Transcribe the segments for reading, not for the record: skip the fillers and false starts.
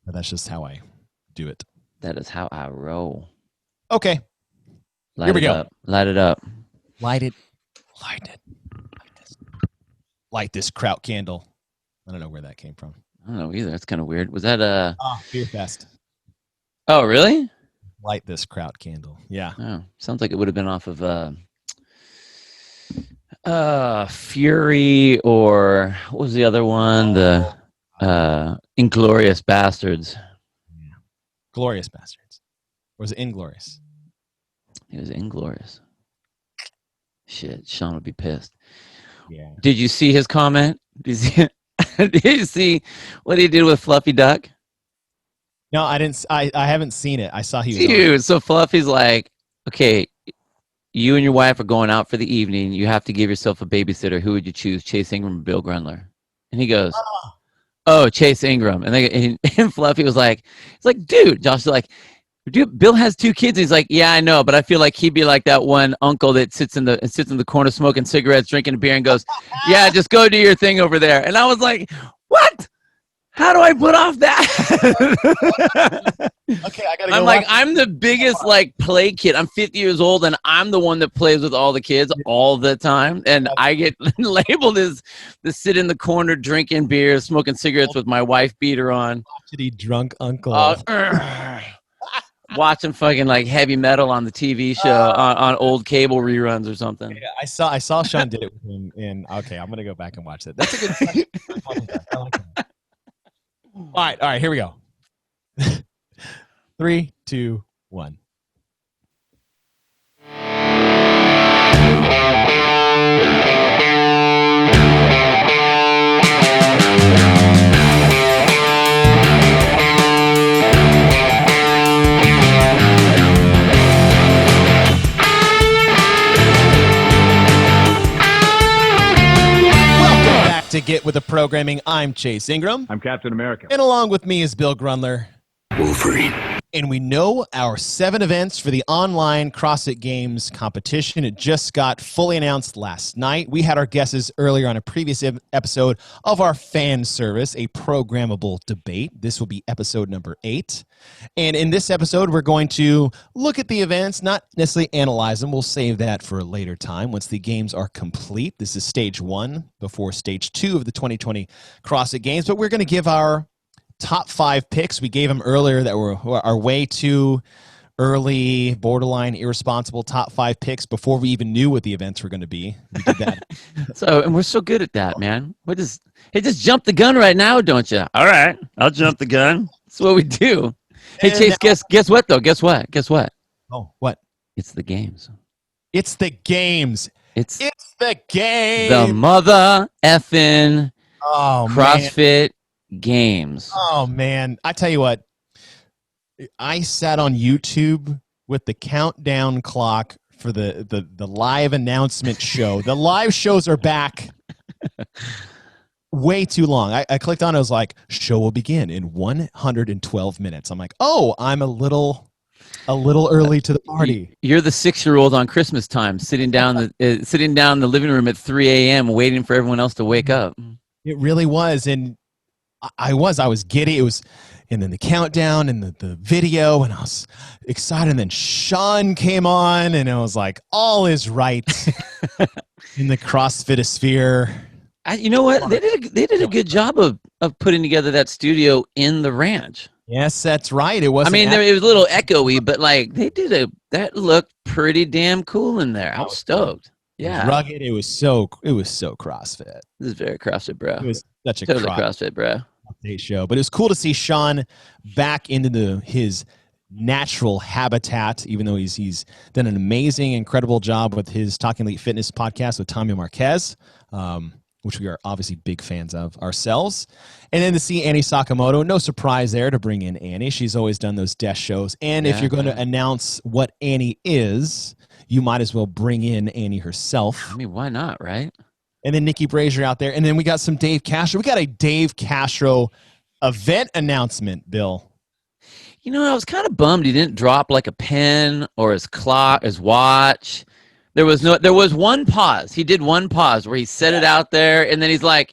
But that's just how I do it. That is how I roll. Okay. Light it up. Light it up. Light it. Light it. Light this kraut candle. I don't know where that came from. I don't know either. That's kind of weird. Was that Beer Fest. Oh, really? Light this kraut candle. Yeah. Oh, sounds like it would have been off of Fury, or what was the other one? The Inglorious Bastards. Yeah. Glorious Bastards. Or was it Inglorious? It was Inglorious. Shit, Sean would be pissed. Yeah. Did you see his comment? Did you see what he did with Fluffy Duck? No, I didn't. I haven't seen it. I saw he was Dude, so Fluffy's like, okay, you and your wife are going out for the evening. You have to give yourself a babysitter. Who would you choose, Chase Ingram or Bill Grundler? And he goes, oh, Chase Ingram. And Fluffy was like, it's like, dude, Josh is like, dude, Bill has 2 kids. And he's like, yeah, I know, but I feel like he'd be like that one uncle that sits in the corner smoking cigarettes, drinking a beer, and goes, yeah, just go do your thing over there. And I was like, what? How do I put off that? Okay, I gotta go. I'm like, I'm the biggest like play kid. I'm 50 years old, and I'm the one that plays with all the kids all the time. And I get labeled as the sit in the corner drinking beer, smoking cigarettes with my wife beater on. Crotchety drunk uncle. Watching fucking like heavy metal on the TV show on old cable reruns or something. Yeah, I saw Sean did it with him. And okay, I'm gonna go back and watch that. That's a good. I like that. All right, here we go. 3, 2, 1. To Get With the Programming, I'm Chase Ingram. I'm Captain America. And along with me is Bill Grundler. Wolverine. And we know our 7 events for the online CrossFit Games competition. It just got fully announced last night. We had our guesses earlier on a previous episode of our fan service, a programmable debate. This will be episode number 8. And in this episode, we're going to look at the events, not necessarily analyze them. We'll save that for a later time once the games are complete. This is stage 1 before stage 2 of the 2020 CrossFit Games. But we're going to give our top 5 picks. We gave them earlier that were our way too early, borderline irresponsible top 5 picks before we even knew what the events were going to be. We did that. And we're so good at that, man. Hey, just jump the gun right now, don't you? All right, I'll jump the gun. That's what we do. Hey, Chase, guess what though? Guess what? Oh, what? It's the games. It's the games. It's the games. The mother effing CrossFit Games. Oh man, I tell you what, I sat on YouTube with the countdown clock for the live announcement show. The live shows are back way too long. I clicked on it, I was like, show will begin in 112 minutes. I'm like, oh, I'm a little early to the party. You're the 6-year-old on Christmas time sitting down in the living room at 3 a.m. waiting for everyone else to wake up. It really was. And I was giddy. It was, and then the countdown and the video, and I was excited. And then Sean came on, and I was like, all is right in the CrossFitosphere. You know what? They did a good job of putting together that studio in the ranch. Yes, that's right. It was. It was a little echoey, but like that looked pretty damn cool in there. I was stoked. Yeah, it was rugged. It was so CrossFit. This is very CrossFit, bro. It was such a totally CrossFit, bro. Update show, but it was cool to see Sean back into his natural habitat, even though he's done an amazing, incredible job with his Talking Elite Fitness podcast with Tommy Marquez, which we are obviously big fans of ourselves. And then to see Annie Sakamoto, no surprise there to bring in Annie. She's always done those desk shows. And if you're going to announce what Annie is, you might as well bring in Annie herself. I mean, why not, right? And then Nikki Brazier out there. And then we got some Dave Castro. We got a Dave Castro event announcement, Bill. You know, I was kind of bummed he didn't drop like a pen or his clock, his watch. There was one pause. He did one pause where he set it out there, and then he's like,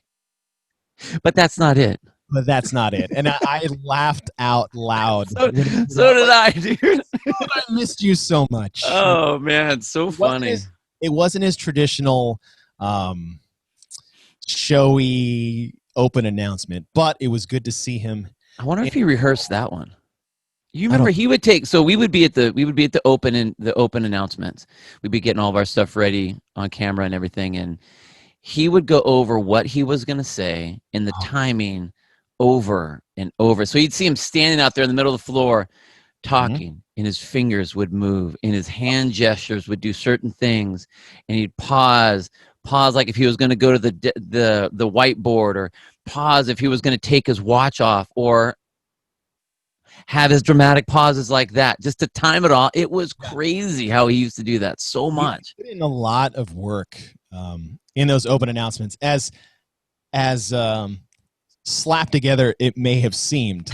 but that's not it. but that's not it. And I laughed out loud. So, when it was so out. did I, dude. I missed you so much. Oh man, so funny. It wasn't his traditional um, showy open announcement, but it was good to see him. I wonder if he rehearsed that one. You I remember don't- he would take, so we would be at the open and the open announcements. We'd be getting all of our stuff ready on camera and everything, and he would go over what he was going to say in the timing over and over. So you'd see him standing out there in the middle of the floor talking, and his fingers would move, and his hand gestures would do certain things, and he'd pause like if he was going to go to the whiteboard, or pause if he was going to take his watch off, or have his dramatic pauses like that, just to time it all. It was crazy how he used to do that so much. He put in a lot of work in those open announcements, as slapped together it may have seemed.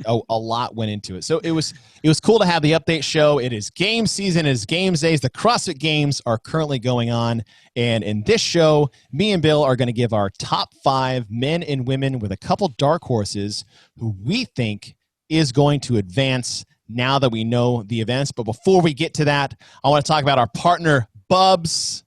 A lot went into it, so it was cool to have the update show. It is game season, it is games days. The CrossFit Games are currently going on, and in this show, me and Bill are going to give our top 5 men and women with a couple dark horses who we think is going to advance now that we know the events. But before we get to that, I want to talk about our partner, Bubs.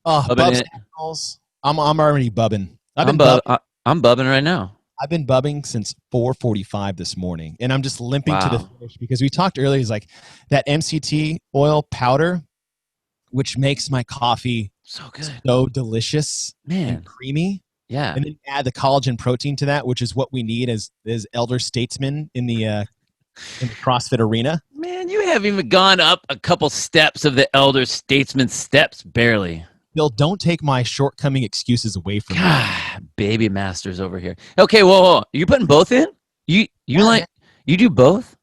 Bubs Naturals. I'm already bubbing. I'm bubbing right now. I've been bubbing since 4:45 this morning, and I'm just limping to the finish because we talked earlier. Is like that MCT oil powder, which makes my coffee so good, so delicious, man, and creamy. Yeah, and then add the collagen protein to that, which is what we need as elder statesmen in the CrossFit arena. Man, you haven't even gone up a couple steps of the elder statesman steps, barely. Bill, don't take my shortcoming excuses away from me. Baby masters over here. Okay, whoa. Are you putting both in? You do both?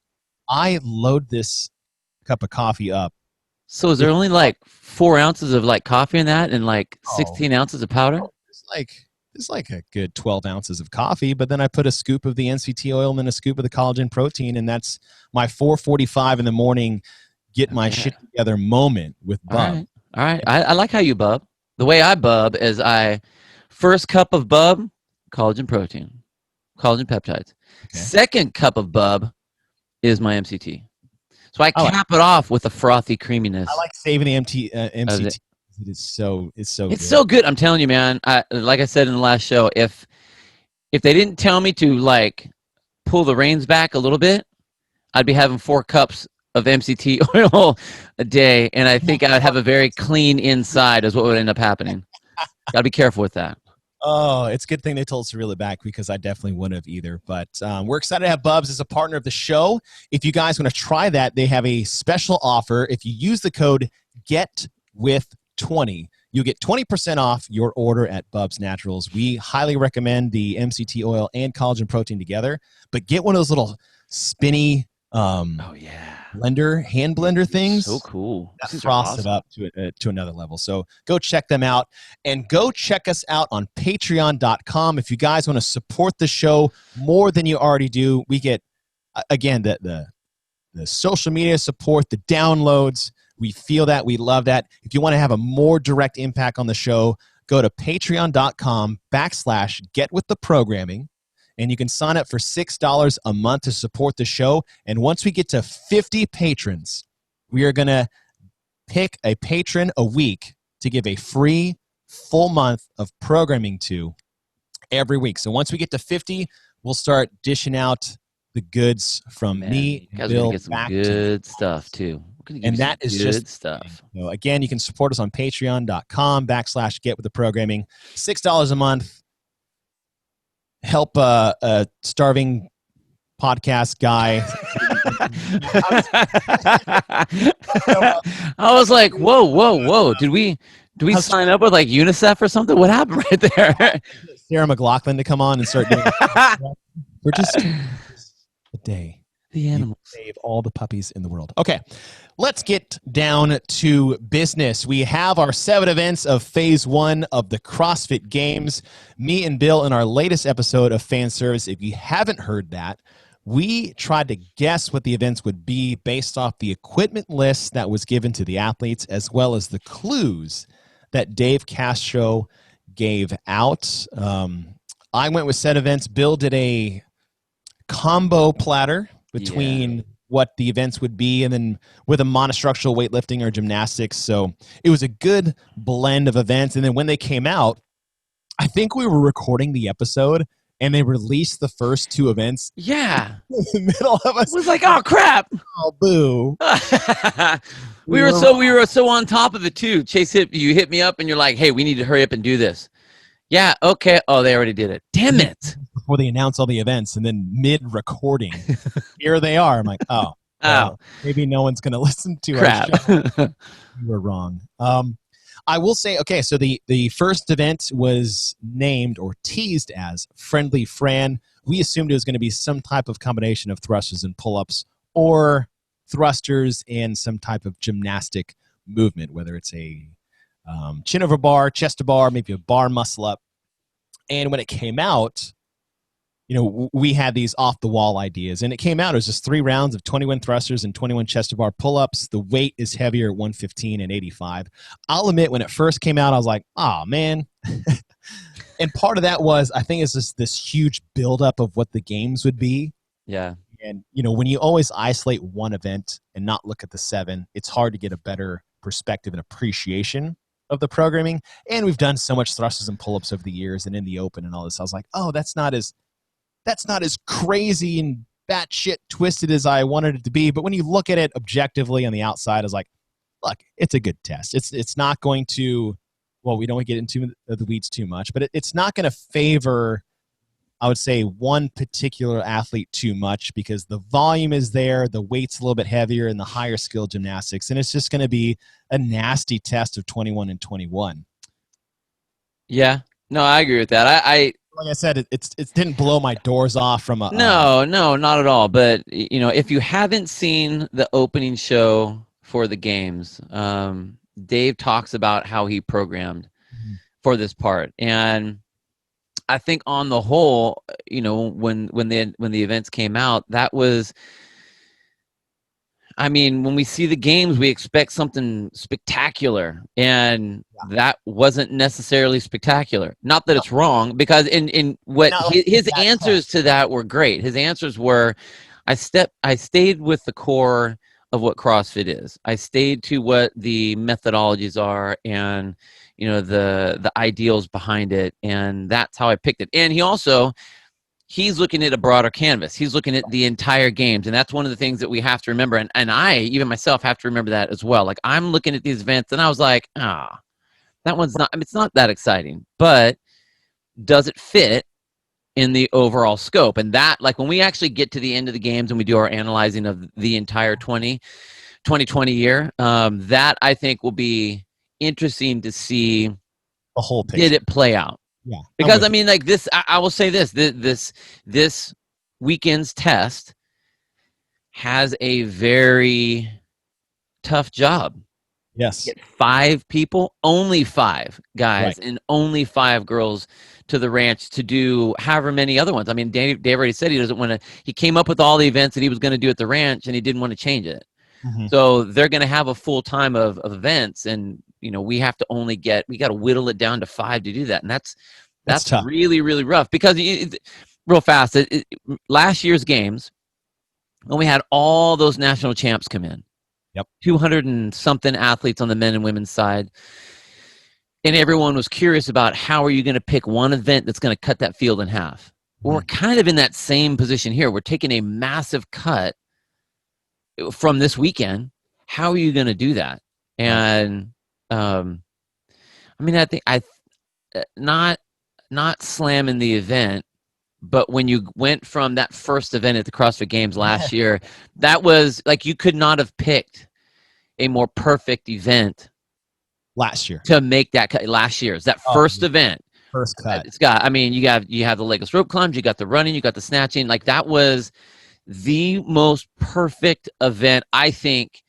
I load this cup of coffee up. So is there only like 4 ounces of like coffee in that, and like 16 ounces of powder? It's like a good 12 ounces of coffee, but then I put a scoop of the NCT oil and then a scoop of the collagen protein, and that's my 4:45 in the morning, get my shit together moment with Bub. All right. I like how you bub. The way I bub is first cup of bub, collagen protein, collagen peptides. Okay. Second cup of bub is my MCT. So I cap it off with a frothy creaminess. I like saving the MCT. It's so good. It's so good. I'm telling you, man. Like I said in the last show, if they didn't tell me to like pull the reins back a little bit, I'd be having 4 cups of MCT oil a day, and I think I'd have a very clean inside is what would end up happening. Gotta be careful with that. Oh, it's a good thing they told us to reel it back, because I definitely wouldn't have either. But we're excited to have Bubs as a partner of the show. If you guys want to try that, they have a special offer. If you use the code GETWITH20, you get 20% off your order at Bubs Naturals. We highly recommend the MCT oil and collagen protein together, but get one of those little spinny hand blender things. So cool. That frosts it up to another level. So go check them out, and go check us out on patreon.com. If you guys want to support the show more than you already do, we get, again, the social media support, the downloads. We feel that. We love that. If you want to have a more direct impact on the show, go to patreon.com/getwiththeprogramming. And you can sign up for $6 a month to support the show. And once we get to 50 patrons, we are going to pick a patron a week to give a free full month of programming to every week. So once we get to 50, we'll start dishing out the goods from me and Bill get some back good stuff too. And that is just stuff. So again, you can support us on patreon.com/getwiththeprogramming. $6 a month. Help a starving podcast guy. I was like, whoa. Do we sign up with like UNICEF or something? What happened right there? Sarah McLachlan to come on and start doing We're just a day. The animals. Save all the puppies in the world. Okay, let's get down to business. We have our 7 events of phase 1 of the CrossFit Games. Me and Bill in our latest episode of Fan Service. If you haven't heard that, we tried to guess what the events would be based off the equipment list that was given to the athletes, as well as the clues that Dave Castro gave out. I went with set events. Bill did a combo platter between what the events would be and then with a monostructural weightlifting or gymnastics. So it was a good blend of events. And then when they came out, I think we were recording the episode and they released the first two events. Yeah. In the middle of us. It was like, oh crap. Oh, boo. we were so on top of it too. Chase you hit me up and you're like, hey, we need to hurry up and do this. Yeah, okay. Oh, they already did it. Damn it. Before they announce all the events and then mid-recording, here they are. I'm like, oh, well, maybe no one's going to listen to our show. You were wrong. I will say, okay, so the first event was named or teased as Friendly Fran. We assumed it was going to be some type of combination of thrusters and pull-ups or thrusters and some type of gymnastic movement, whether it's a chin over bar, chest to bar, maybe a bar muscle up. And when it came out, you know, we had these off the wall ideas, and it came out. It was just 3 rounds of 21 thrusters and 21 chest to bar pull ups. The weight is heavier at 115 and 85. I'll admit, when it first came out, I was like, oh man. And part of that was, I think it's just this huge buildup of what the games would be. Yeah. And, you know, when you always isolate one event and not look at the 7, it's hard to get a better perspective and appreciation of the programming. And we've done so much thrusters and pull-ups over the years and in the open and all this. I was like, oh, that's not as crazy and batshit twisted as I wanted it to be. But when you look at it objectively on the outside, I was like, look, it's a good test. It's not going to, well, we don't get into the weeds too much, but it's not going to favor, I would say, one particular athlete too much because the volume is there, the weight's a little bit heavier, and the higher skill gymnastics, and it's just going to be a nasty test of 21 and 21. Yeah, no, I agree with that. I like I said, it didn't blow my doors off from a no, not at all. But you know, if you haven't seen the opening show for the games, Dave talks about how he programmed for this part, and I think on the whole, you know, when the events came out, that was, I mean, when we see the games, we expect something spectacular, and that wasn't necessarily spectacular. Not that it's wrong, because in what his answers to that were great. His answers were, I stayed with the core of what CrossFit is. I stayed to what the methodologies are and, you know, the ideals behind it, and that's how I picked it. And he's looking at a broader canvas. He's looking at the entire games, and that's one of the things that we have to remember. And I, even myself, have to remember that as well. Like, I'm looking at these events, and I was like, that one's not, I mean, it's not that exciting, but does it fit in the overall scope? And that, like, when we actually get to the end of the games and we do our analyzing of the entire 2020 year, that I think will be interesting to see the whole picture. Did it play out? Yeah. Because I mean, like this, I will say this weekend's test has a very tough job. Yes. Get 5 people, only 5 guys, and only 5 girls to the ranch to do however many other ones. I mean, Dave already said he doesn't want to. He came up with all the events that he was going to do at the ranch, and he didn't want to change it. Mm-hmm. So they're going to have a full time of events, and you know, we have to we got to whittle it down to 5 to do that, and that's really, really rough. Because real fast, last year's games, when we had all those national champs come in, 200 and something athletes on the men and women's side, and everyone was curious about how are you going to pick one event that's going to cut that field in half. Mm-hmm. Well, we're kind of in that same position here. We're taking a massive cut from this weekend. How are you going to do that? And I mean, I think not slamming the event, but when you went from that first event at the CrossFit Games last year, that was like, you could not have picked a more perfect event last year to make that cut. Last year's that first event, first cut. It's got, I mean, you have the legless rope climbs, you got the running, you got the snatching. Like, that was the most perfect event, I think,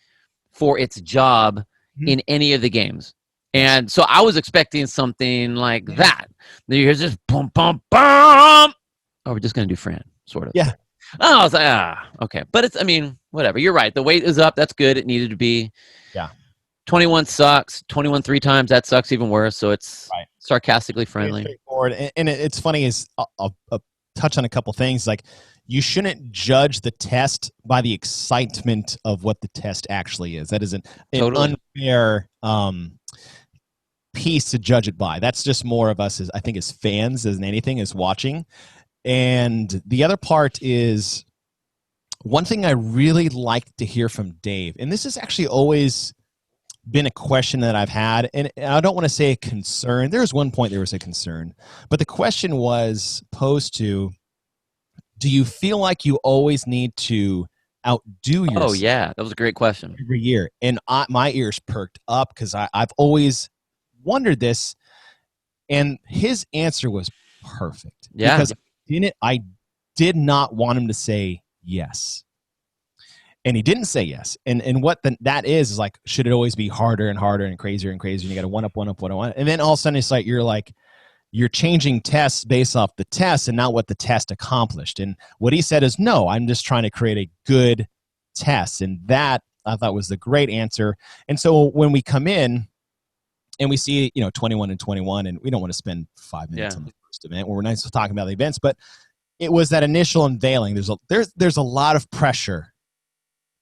for its job in any of the games. And so I was expecting something like that. You hear just boom, boom, boom. Oh, we're just going to do Fran, sort of. Yeah. Oh, I was like, okay. But it's, I mean, whatever. You're right. The weight is up. That's good. It needed to be. Yeah. 21 sucks. 21 3 times, that sucks even worse. So it's Right. sarcastically Pretty friendly. straightforward. And it's funny is I'll touch on a couple things. Like, you shouldn't judge the test by the excitement of what the test actually is. That is an Totally. unfair piece to judge it by. That's just more of us as, I think, as fans as anything, as watching. And the other part is one thing I really like to hear from Dave, and this has actually always been a question that I've had, and I don't want to say a concern. There was one point there was a concern, but the question was posed to, do you feel like you always need to outdo yourself? Oh, yeah. That was a great question. Every year. And my ears perked up because I've always wondered this, and his answer was perfect. Yeah. Because I did not want him to say yes. And he didn't say yes. And what that is like, should it always be harder and harder and crazier and crazier? And you got to one up. And then all of a sudden it's like you're changing tests based off the test and not what the test accomplished. And what he said is, no, I'm just trying to create a good test. And that I thought was the great answer. And so when we come in and we see, 21 and 21, and we don't want to spend 5 minutes on the first event where we're not talking about the events, but it was that initial unveiling. There's a lot of pressure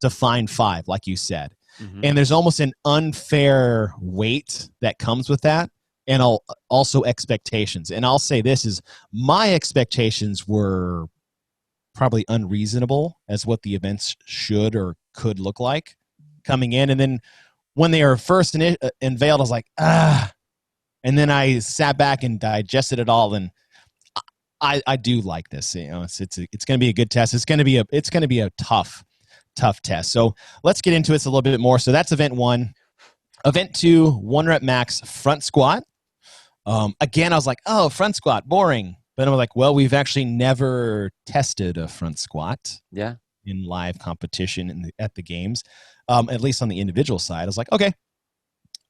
to find 5, like you said. Mm-hmm. And there's almost an unfair weight that comes with that, and also expectations. And I'll say this is, my expectations were probably unreasonable as what the events should or could look like coming in. And then when they were first unveiled, I was like, and then I sat back and digested it all, and I do like this. It's going to be a good test. It's going to be a tough test. So let's get into it a little bit more. So that's event 1. Event 2, 1 rep max front squat. Again, I was like, oh, front squat, boring. But I'm like, well, we've actually never tested a front squat in live competition at the games, at least on the individual side. I was like, okay,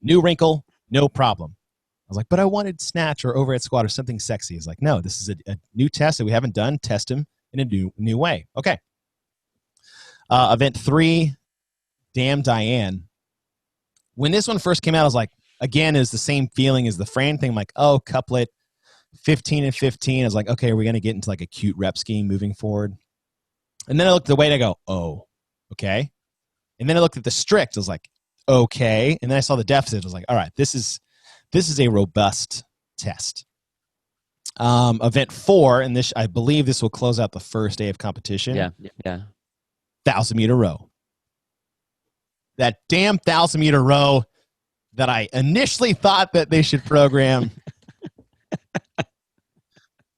new wrinkle, no problem. I was like, but I wanted snatch or overhead squat or something sexy. It's like, no, this is a new test that we haven't done. Test them in a new way. Okay. Event 3, Damn Diane. When this one first came out, I was like, again, is the same feeling as the Fran thing. I'm like, oh, couplet, 15 and 15. I was like, okay, are we going to get into like a cute rep scheme moving forward? And then I looked at the weight, I go, oh, okay. And then I looked at the strict, I was like, okay. And then I saw the deficit, I was like, all right, this is a robust test. Event 4, and I believe this will close out the first day of competition. Yeah. 1,000-meter row. That damn 1,000-meter row that I initially thought that they should program.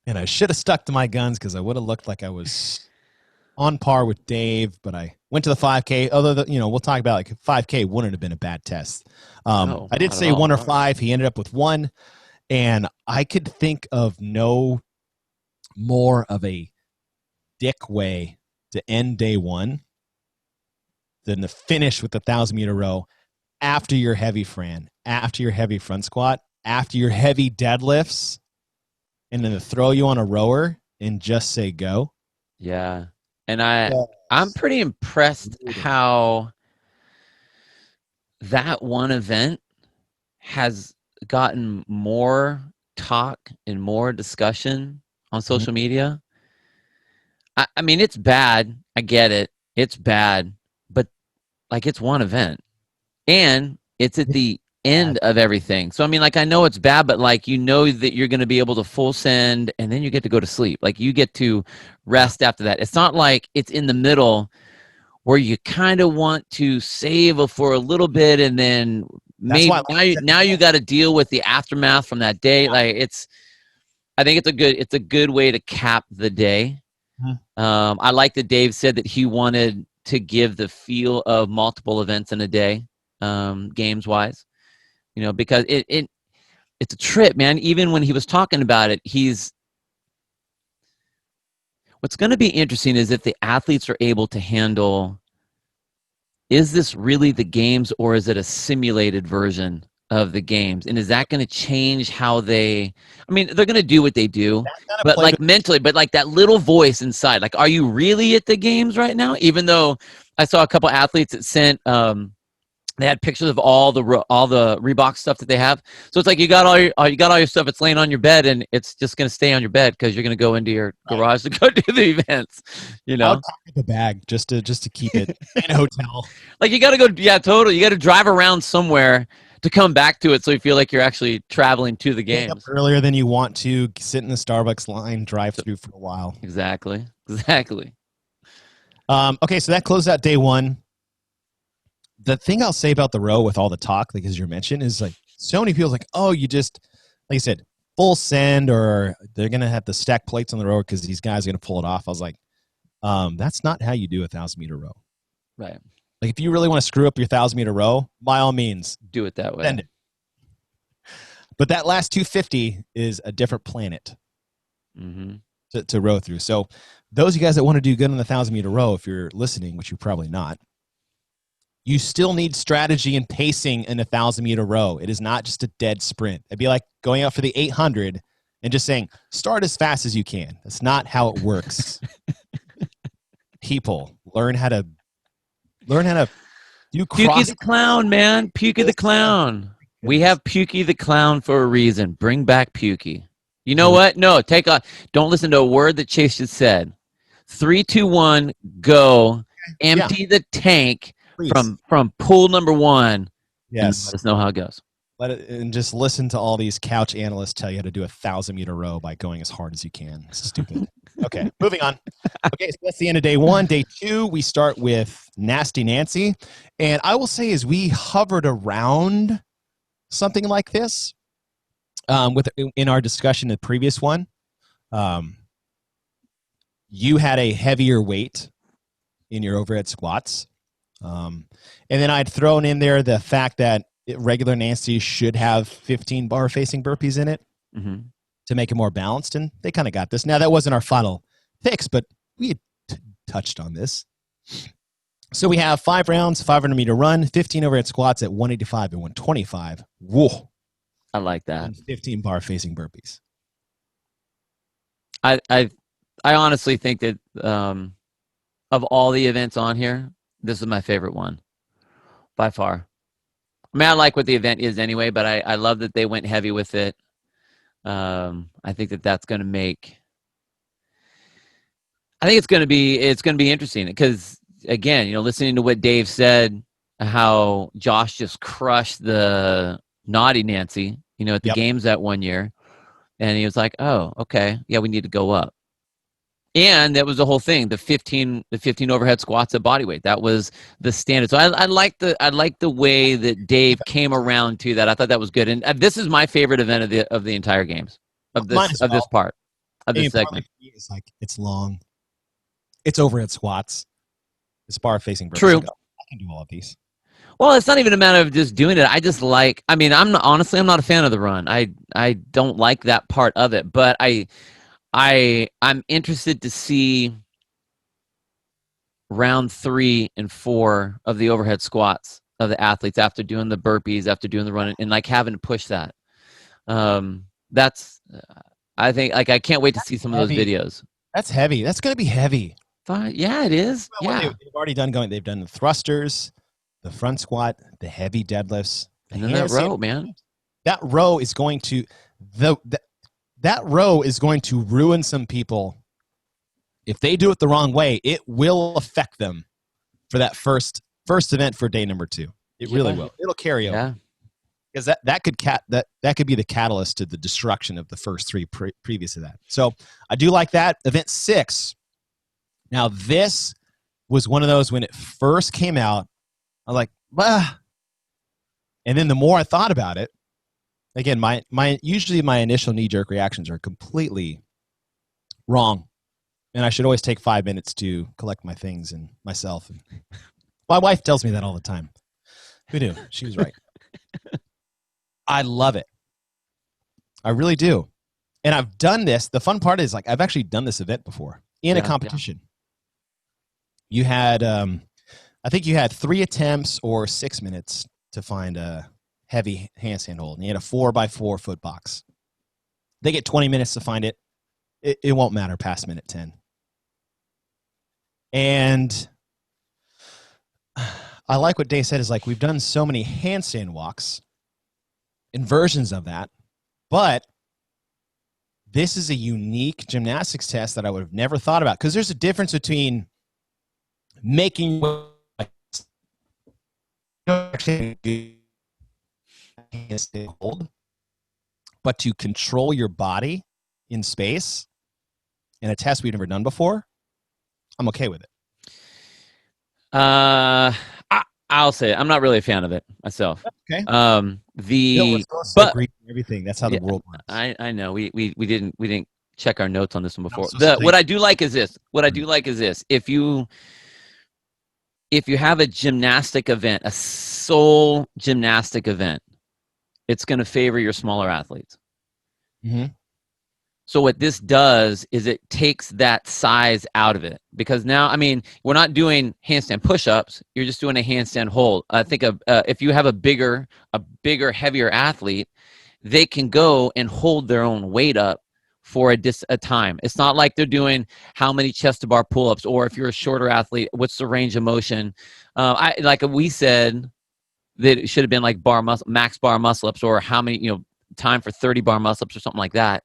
And I should have stuck to my guns because I would have looked like I was on par with Dave, but I went to the 5K. Although, we'll talk about like 5K wouldn't have been a bad test. I did say 1 or 5. He ended up with 1. And I could think of no more of a dick way to end day 1 than to finish with the 1,000-meter row after your heavy Fran, after your heavy front squat, after your heavy deadlifts, and then to throw you on a rower and just say go. Yeah. And I'm pretty impressed how that one event has gotten more talk and more discussion on social media. I mean, it's bad. I get it. It's bad. But, like, it's one event. And it's at the end of everything. So, I mean, like, I know it's bad, but, like, you know that you're going to be able to full send, and then you get to go to sleep. Like, you get to rest after that. It's not like it's in the middle where you kind of want to save for a little bit, and then maybe now you got to deal with the aftermath from that day. Like, I think it's a good way to cap the day. I like that Dave said that he wanted to give the feel of multiple events in a day, games wise, because it's a trip, man. Even when he was talking about it, what's going to be interesting is if the athletes are able to handle, is this really the games or is it a simulated version of the games? And is that going to change how they're going to do what they do, but like mentally, but like that little voice inside, like, are you really at the games right now? Even though I saw a couple athletes that sent They had pictures of all the Reebok stuff that they have. So it's like you got all your stuff. It's laying on your bed, and it's just going to stay on your bed because you're going to go into your garage to go do the events. You I'll know, take the bag just to keep it in a hotel. like you got to go. Yeah, totally. You got to drive around somewhere to come back to it, so you feel like you're actually traveling to the Wake up games. earlier than you want to, sit in the Starbucks line, drive through for a while. Exactly. Okay, so that closed out day one. The thing I'll say about the row with all the talk, like as you mentioned, is like so many people like, oh, you just, like I said, full send, or they're gonna have the stack plates on the row because these guys are gonna pull it off. I was like, that's not how you do a 1,000-meter row. Right. Like if you really want to screw up your 1,000-meter row, by all means, Do it that way. send it. But that last 250 is a different planet to row through. So those of you guys that want to do good on the 1,000-meter row, if you're listening, which you're probably not, you still need strategy and pacing in a 1,000-meter row. It is not just a dead sprint. It'd be like going out for the 800 and just saying, start as fast as you can. That's not how it works. People, learn how to do Pukey the Clown, man. Pukey the Clown. We have Pukey the Clown for a reason. Bring back Pukey. You know what? No, don't listen to a word that Chase just said. 3, 2, 1, go. Empty the tank. Please. From pool number 1. Yes. Let us know how it goes. And just listen to all these couch analysts tell you how to do a 1,000-meter row by going as hard as you can. It's stupid. Okay, moving on. Okay, so that's the end of day one. Day two, we start with Nasty Nancy. And I will say as we hovered around something like this in our discussion in the previous one, you had a heavier weight in your overhead squats. And then I'd thrown in there the fact that regular Nancy should have 15 bar facing burpees in it to make it more balanced. And they kind of got this. Now, that wasn't our final picks, but we had touched on this. So we have 5 rounds, 500-meter run, 15 overhead squats at 185 and 125. Whoa. I like that. And 15 bar facing burpees. I honestly think that of all the events on here, this is my favorite one by far. I mean, I like what the event is anyway, but I love that they went heavy with it. I think that's going to make. I think it's going to be interesting because again, listening to what Dave said, how Josh just crushed the Naughty Nancy, at the games that one year, and he was like, "Oh, okay, yeah, we need to go up." And that was the whole thing. The 15 overhead squats at body weight. That was the standard. So I like the way that Dave came around to that. I thought that was good. And this is my favorite event of the entire games of this part of this segment. It's like it's long. It's overhead squats. It's bar facing burpees. True. I can do all of these. Well, it's not even a matter of just doing it. I just like. I mean, I'm not a fan of the run. I don't like that part of it. But I'm interested to see round 3 and 4 of the overhead squats of the athletes after doing the burpees, after doing the run, and like having to push that. That's I think I can't wait to see some of those videos. That's heavy. That's going to be heavy. Yeah, it is. Well, they've already done they've done the thrusters, the front squat, the heavy deadlifts, and then that row, man. That row is going to that row is going to ruin some people. If they do it the wrong way, it will affect them for that first event for day number 2. It really will. It'll carry over. Yeah. Because that could be the catalyst to the destruction of the first 3 previous to that. So I do like that. Event 6. Now this was one of those when it first came out, I'm like, bah. And then the more I thought about it, again, usually my initial knee-jerk reactions are completely wrong. And I should always take 5 minutes to collect my things and myself. And my wife tells me that all the time. Who knew? She was right. I love it. I really do. And I've done this. The fun part is I've actually done this event before in a competition. You had, I think you had 3 attempts or 6 minutes to find a heavy handstand hold. And you had a 4x4 foot box. They get 20 minutes to find it. It won't matter past minute 10. And I like what Dave said is like, we've done so many handstand walks and versions of that, but this is a unique gymnastics test that I would have never thought about, because there's a difference between making hold, but to control your body in space in a test we've never done before, I'm okay with it. I'll say it. I'm not really a fan of it myself. Okay. The but agree with everything. That's how the yeah, world works. I know we didn't check our notes on this one before. No, What I do like is this. What I do like is this. If you have a gymnastic event, a sole gymnastic event, it's going to favor your smaller athletes. Mm-hmm. So what this does is it takes that size out of it, because now, I mean, we're not doing handstand push-ups. You're just doing a handstand hold. I think if you have a bigger, heavier athlete, they can go and hold their own weight up for a time. It's not like they're doing how many chest to bar pull-ups, or if you're a shorter athlete, what's the range of motion? Like we said that it should have been like max bar muscle ups, or how many, time for 30 bar muscle ups or something like that.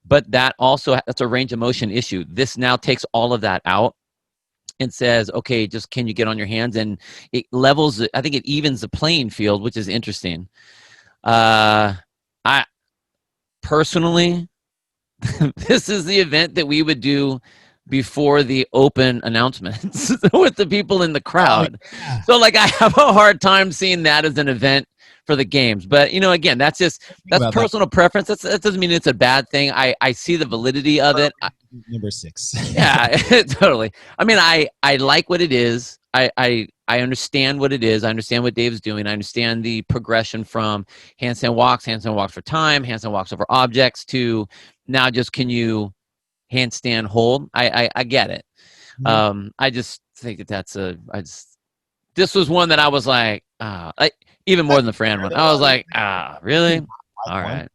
But that's a range of motion issue. This now takes all of that out and says, okay, just can you get on your hands? And it levels, I think it evens the playing field, which is interesting. I personally, this is the event that we would do before the open announcements with the people in the crowd. Oh, yeah. So like, I have a hard time seeing that as an event for the games. But, again, that's personal preference. That doesn't mean it's a bad thing. I see the validity of it. Number 6. Yeah, totally. I mean, I like what it is. I understand what it is. I understand what Dave's doing. I understand the progression from handstand walks for time, handstand walks over objects, to now just can you handstand hold. I get it. Mm-hmm. I just think this was one that I was like, even more than the Fran one. I was like, really? All right.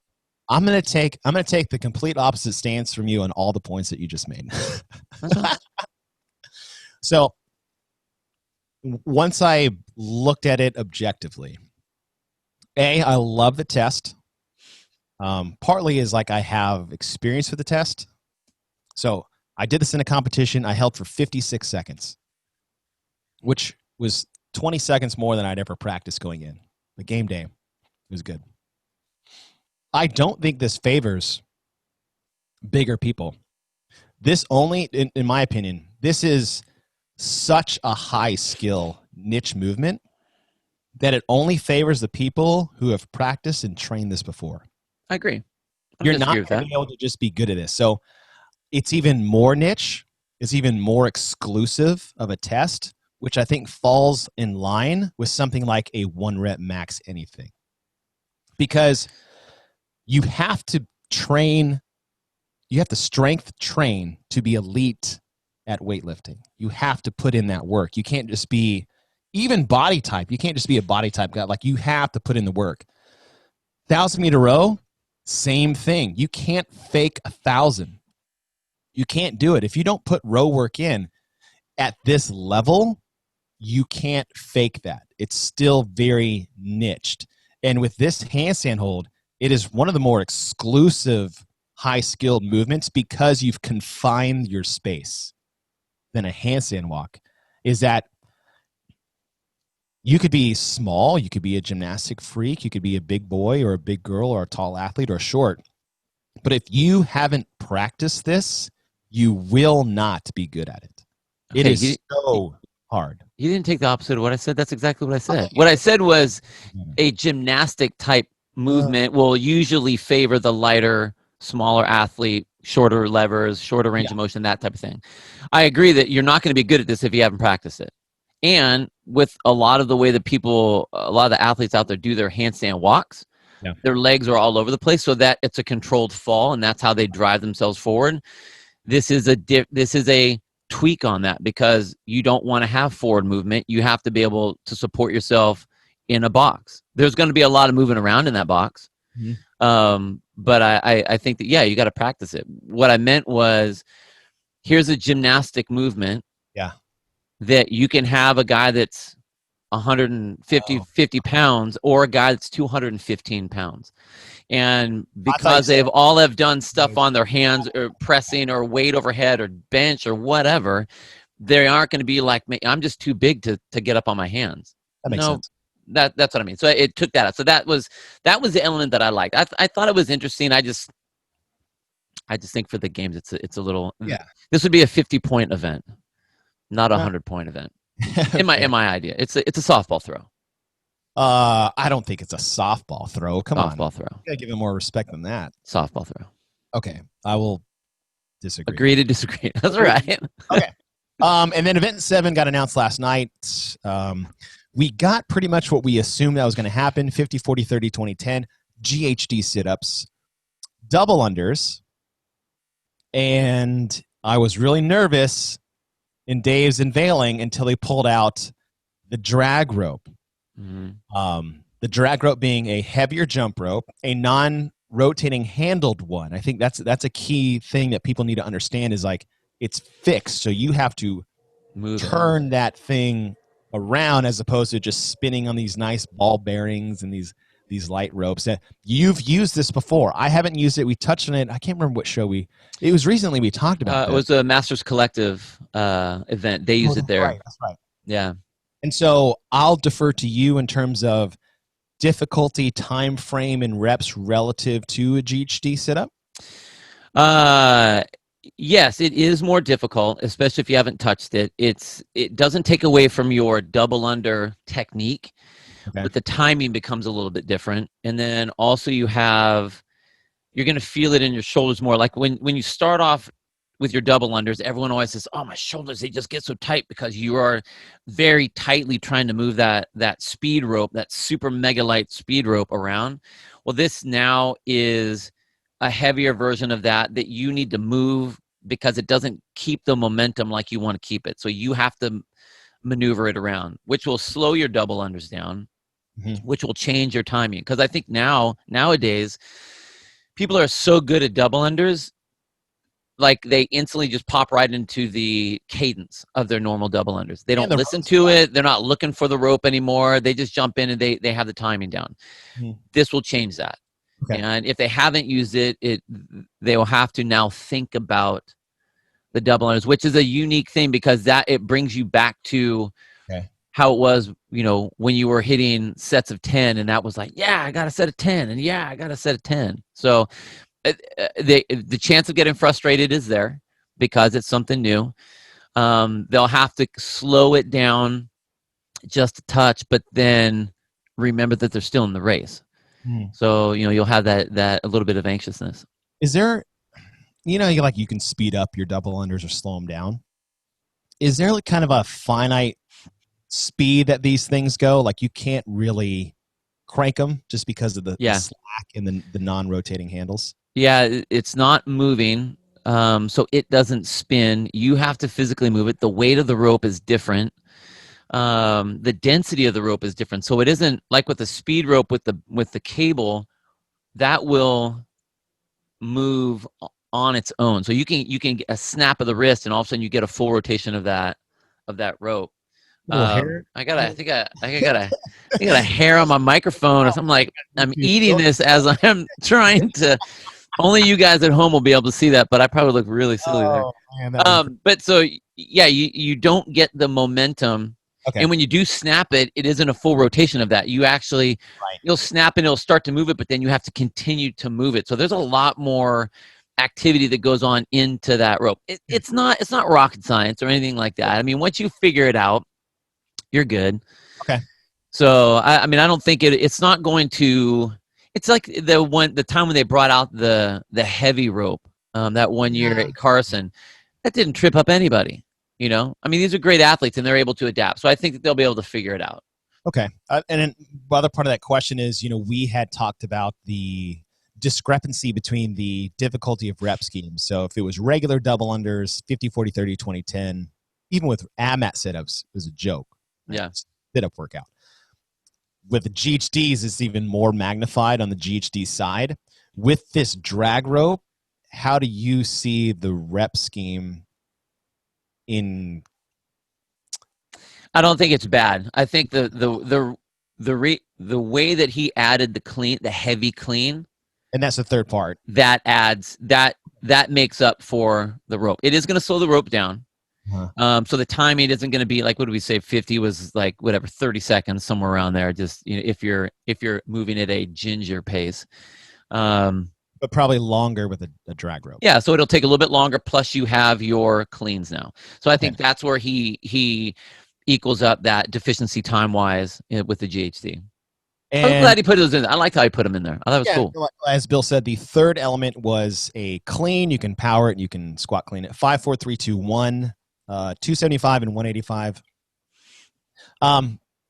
I'm gonna take the complete opposite stance from you on all the points that you just made. So once I looked at it objectively, I love the test. Partly is like I have experience with the test. So I did this in a competition. I held for 56 seconds, which was 20 seconds more than I'd ever practiced going in. The game day was good. I don't think this favors bigger people. This only, in my opinion, this is such a high skill niche movement that it only favors the people who have practiced and trained this before. I agree. You're not going to be able to just be good at this. So it's even more niche. It's even more exclusive of a test, which I think falls in line with something like a 1-rep max anything. Because you have to train, you have to strength train to be elite at weightlifting. You have to put in that work. You can't just be, even body type, you can't just be a body type guy. Like, you have to put in the work. 1,000-meter row, same thing. You can't fake 1,000. You can't do it. If you don't put row work in at this level, you can't fake that. It's still very niched. And with this handstand hold, it is one of the more exclusive, high-skilled movements because you've confined your space than a handstand walk. Is that you could be small, you could be a gymnastic freak, you could be a big boy or a big girl or a tall athlete or short. But if you haven't practiced this, you will not be good at it. Okay, it is so hard. You didn't take the opposite of what I said. That's exactly what I said. What I said was a gymnastic type movement will usually favor the lighter, smaller athlete, shorter levers, shorter range of motion, that type of thing. I agree that you're not going to be good at this if you haven't practiced it. And with a lot of the way that a lot of the athletes out there do their handstand walks, their legs are all over the place, so that it's a controlled fall, and that's how they drive themselves forward. This is a tweak on that, because you don't want to have forward movement. You have to be able to support yourself in a box. There's going to be a lot of moving around in that box. Mm-hmm. But I think that, you got to practice it. What I meant was, here's a gymnastic movement that you can have a guy that's 150 pounds, or a guy that's 215 pounds. And I thought you because said they've all have done stuff on their hands or pressing or weight overhead or bench or whatever, they aren't going to be like me. I'm just too big to get up on my hands. that makes No, sense. that's what I mean. So it took that out. So that was the element that I liked. I thought it was interesting. I just think for the games, it's a little. Yeah. This would be a 50-point event, not a Well, 100-point event. fair. In my idea, it's a softball throw. I don't think it's a softball throw. Come on. Softball throw. You gotta give it more respect than that. Softball throw. Okay. I will disagree. Agree to disagree. That's right. Okay. And then event 7 got announced last night. We got pretty much what we assumed that was going to happen. 50, 40, 30, 20, 10. GHD sit-ups. Double unders. And I was really nervous in Dave's unveiling until he pulled out the drag rope. Mm-hmm. The drag rope being a heavier jump rope, a non-rotating handled one. I think that's a key thing that people need to understand is like it's fixed. So you have to turn that thing around as opposed to just spinning on these nice ball bearings and these light ropes. You've used this before. I haven't used it. We touched on it. I can't remember what show it was recently we talked about it was a Masters Collective event. They used it there. Right, that's right. Yeah. And so I'll defer to you in terms of difficulty, time frame, and reps relative to a GHD sit-up. Yes, it is more difficult, especially if you haven't touched it. It doesn't take away from your double under technique, but the timing becomes a little bit different. And then also you're going to feel it in your shoulders more. Like when you start off with your double unders, everyone always says, "Oh, my shoulders, they just get so tight," because you are very tightly trying to move that speed rope, that super mega light speed rope around. Well, this now is a heavier version of that you need to move because it doesn't keep the momentum like you want to keep it. So you have to maneuver it around, which will slow your double unders down, which will change your timing. Because I think nowadays, people are so good at double unders, like they instantly just pop right into the cadence of their normal double unders. They don't listen to it. They're not looking for the rope anymore. They just jump in and they have the timing down. This will change that. Okay. And if they haven't used it, they will have to now think about the double unders, which is a unique thing because it brings you back to how it was, when you were hitting sets of 10, and that was like, yeah, I got a set of 10, and yeah, I got a set of 10. So the chance of getting frustrated is there because it's something new. They'll have to slow it down just a touch, but then remember that they're still in the race. So, you'll have that a little bit of anxiousness. Is there, you can speed up your double unders or slow them down. Is there like kind of a finite speed that these things go? Like you can't really crank them just because of the slack and the non-rotating handles? Yeah, it's not moving, so it doesn't spin. You have to physically move it. The weight of the rope is different. The density of the rope is different. So it isn't like with the speed rope with the cable that will move on its own. So you can get a snap of the wrist and all of a sudden you get a full rotation of that rope. I think I got a hair on my microphone or something. Like I'm eating this as I'm trying to. Only you guys at home will be able to see that, but I probably look really silly there. Man, but so yeah, you don't get the momentum. Okay. And when you do snap it, it isn't a full rotation of that. You actually, you'll snap and it'll start to move it, but then you have to continue to move it. So there's a lot more activity that goes on into that rope. It's not rocket science or anything like that. I mean, once you figure it out, you're good. Okay. So I mean, I don't think it's not going to. It's like the time when they brought out the heavy rope that one year at Carson, that didn't trip up anybody. I mean, these are great athletes and they're able to adapt. So I think that they'll be able to figure it out. Okay. And then the other part of that question is, we had talked about the discrepancy between the difficulty of rep schemes. So if it was regular double unders, 50, 40, 30, 20, 10, even with AMAT sit-ups, it was a joke. Right? Yeah. Sit-up workout. With the GHDs, it's even more magnified on the GHD side. With this drag rope, how do you see the rep scheme in? I don't think it's bad. I think the way that he added the heavy clean, And that's the third part. that adds that makes up for the rope. It is going to slow the rope down. So the timing isn't going to be like, what do we say? 50 was like whatever, 30 seconds, somewhere around there. Just, you know, if you're moving at a ginger pace. But probably longer with a drag rope. Yeah, so it'll take a little bit longer. Plus, you have your cleans now. So I think that's where he equals up that deficiency time wise with the GHD. I'm glad he put those in. I liked how he put them in there. I thought it was cool. As Bill said, the third element was a clean. You can power it. You can squat clean it. 5, 4, 3, 2, 1, 275 and 185.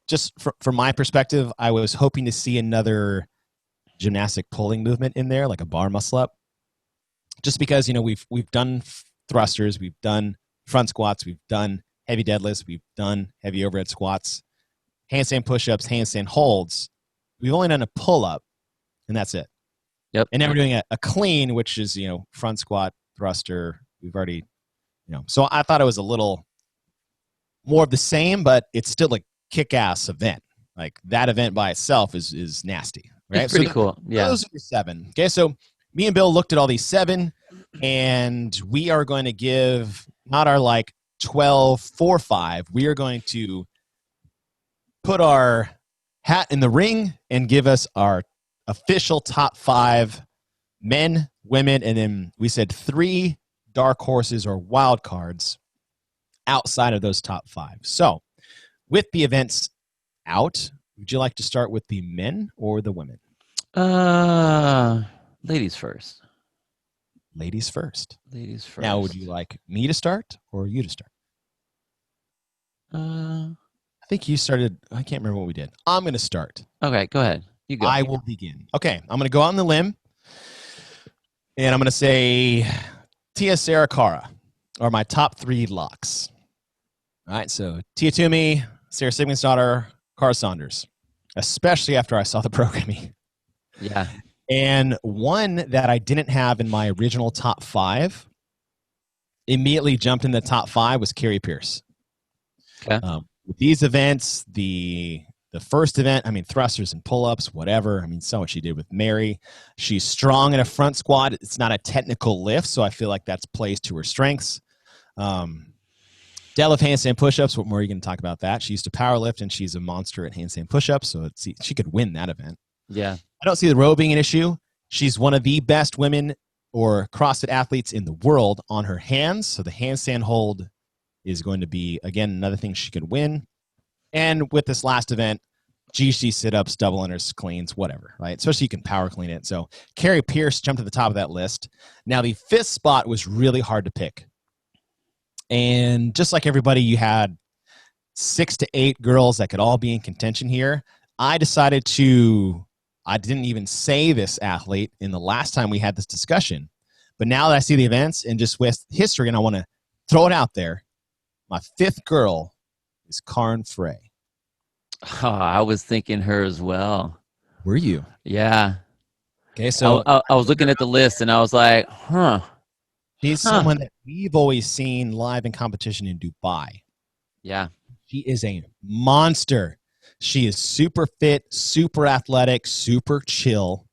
Just from my perspective, I was hoping to see another gymnastic pulling movement in there, like a bar muscle up. Just because, you know, we've done thrusters, we've done front squats, we've done heavy deadlifts, we've done heavy overhead squats, handstand push-ups, handstand holds. We've only done a pull-up, and that's it. Yep. And now we're doing a clean, which is, you know, front squat, thruster. We've already, you know. So I thought it was a little more of the same, but it's still a kick-ass event. Like, that event by itself is nasty. Right? It's pretty cool. Yeah. Those are your 7. Okay, so me and Bill looked at all these 7, and we are going to give not our like 12, 4, 5. We are going to put our hat in the ring and give us our official top 5 men, women, and then we said 3 dark horses or wild cards outside of those top 5. So with the events out, would you like to start with the men or the women? Ladies first. Ladies first. Ladies first. Now, would you like me to start or you to start? I think you started. I can't remember what we did. I'm going to start. Okay, go ahead. You go. I will begin. Okay, I'm going to go out on the limb, and I'm going to say Tia, Sarah, Cara are my top 3 locks. All right, so Tia Toomey, Sarah Sigmundsdottir, Cara Saunders, especially after I saw the programming. Yeah. And one that I didn't have in my original top 5 immediately jumped in the top 5 was Carrie Pierce. Okay. With these events, the first event, I mean, thrusters and pull-ups, whatever. I mean, so what she did with Mary. She's strong in a front squat. It's not a technical lift, so I feel like that's plays to her strengths. Deadlift, handstand push-ups. What more are you going to talk about that? She used to power lift, and she's a monster at handstand push-ups, so she could win that event. Yeah. I don't see the row being an issue. She's one of the best women or CrossFit athletes in the world on her hands, so the handstand hold is going to be, again, another thing she could win. And with this last event, GC sit-ups, double unders, cleans, whatever, right? Especially you can power clean it. So Carrie Pierce jumped to the top of that list. Now, the 5th spot was really hard to pick. And just like everybody, you had 6 to 8 girls that could all be in contention here. I decided I didn't even say this athlete in the last time we had this discussion. But now that I see the events and just with history, and I want to throw it out there, my 5th girl is Karin Frey. Oh, I was thinking her as well. Were you? Yeah. Okay, so I was looking at the list and I was like, she's someone that we've always seen live in competition in Dubai. Yeah. She is a monster. She is super fit, super athletic, super chill,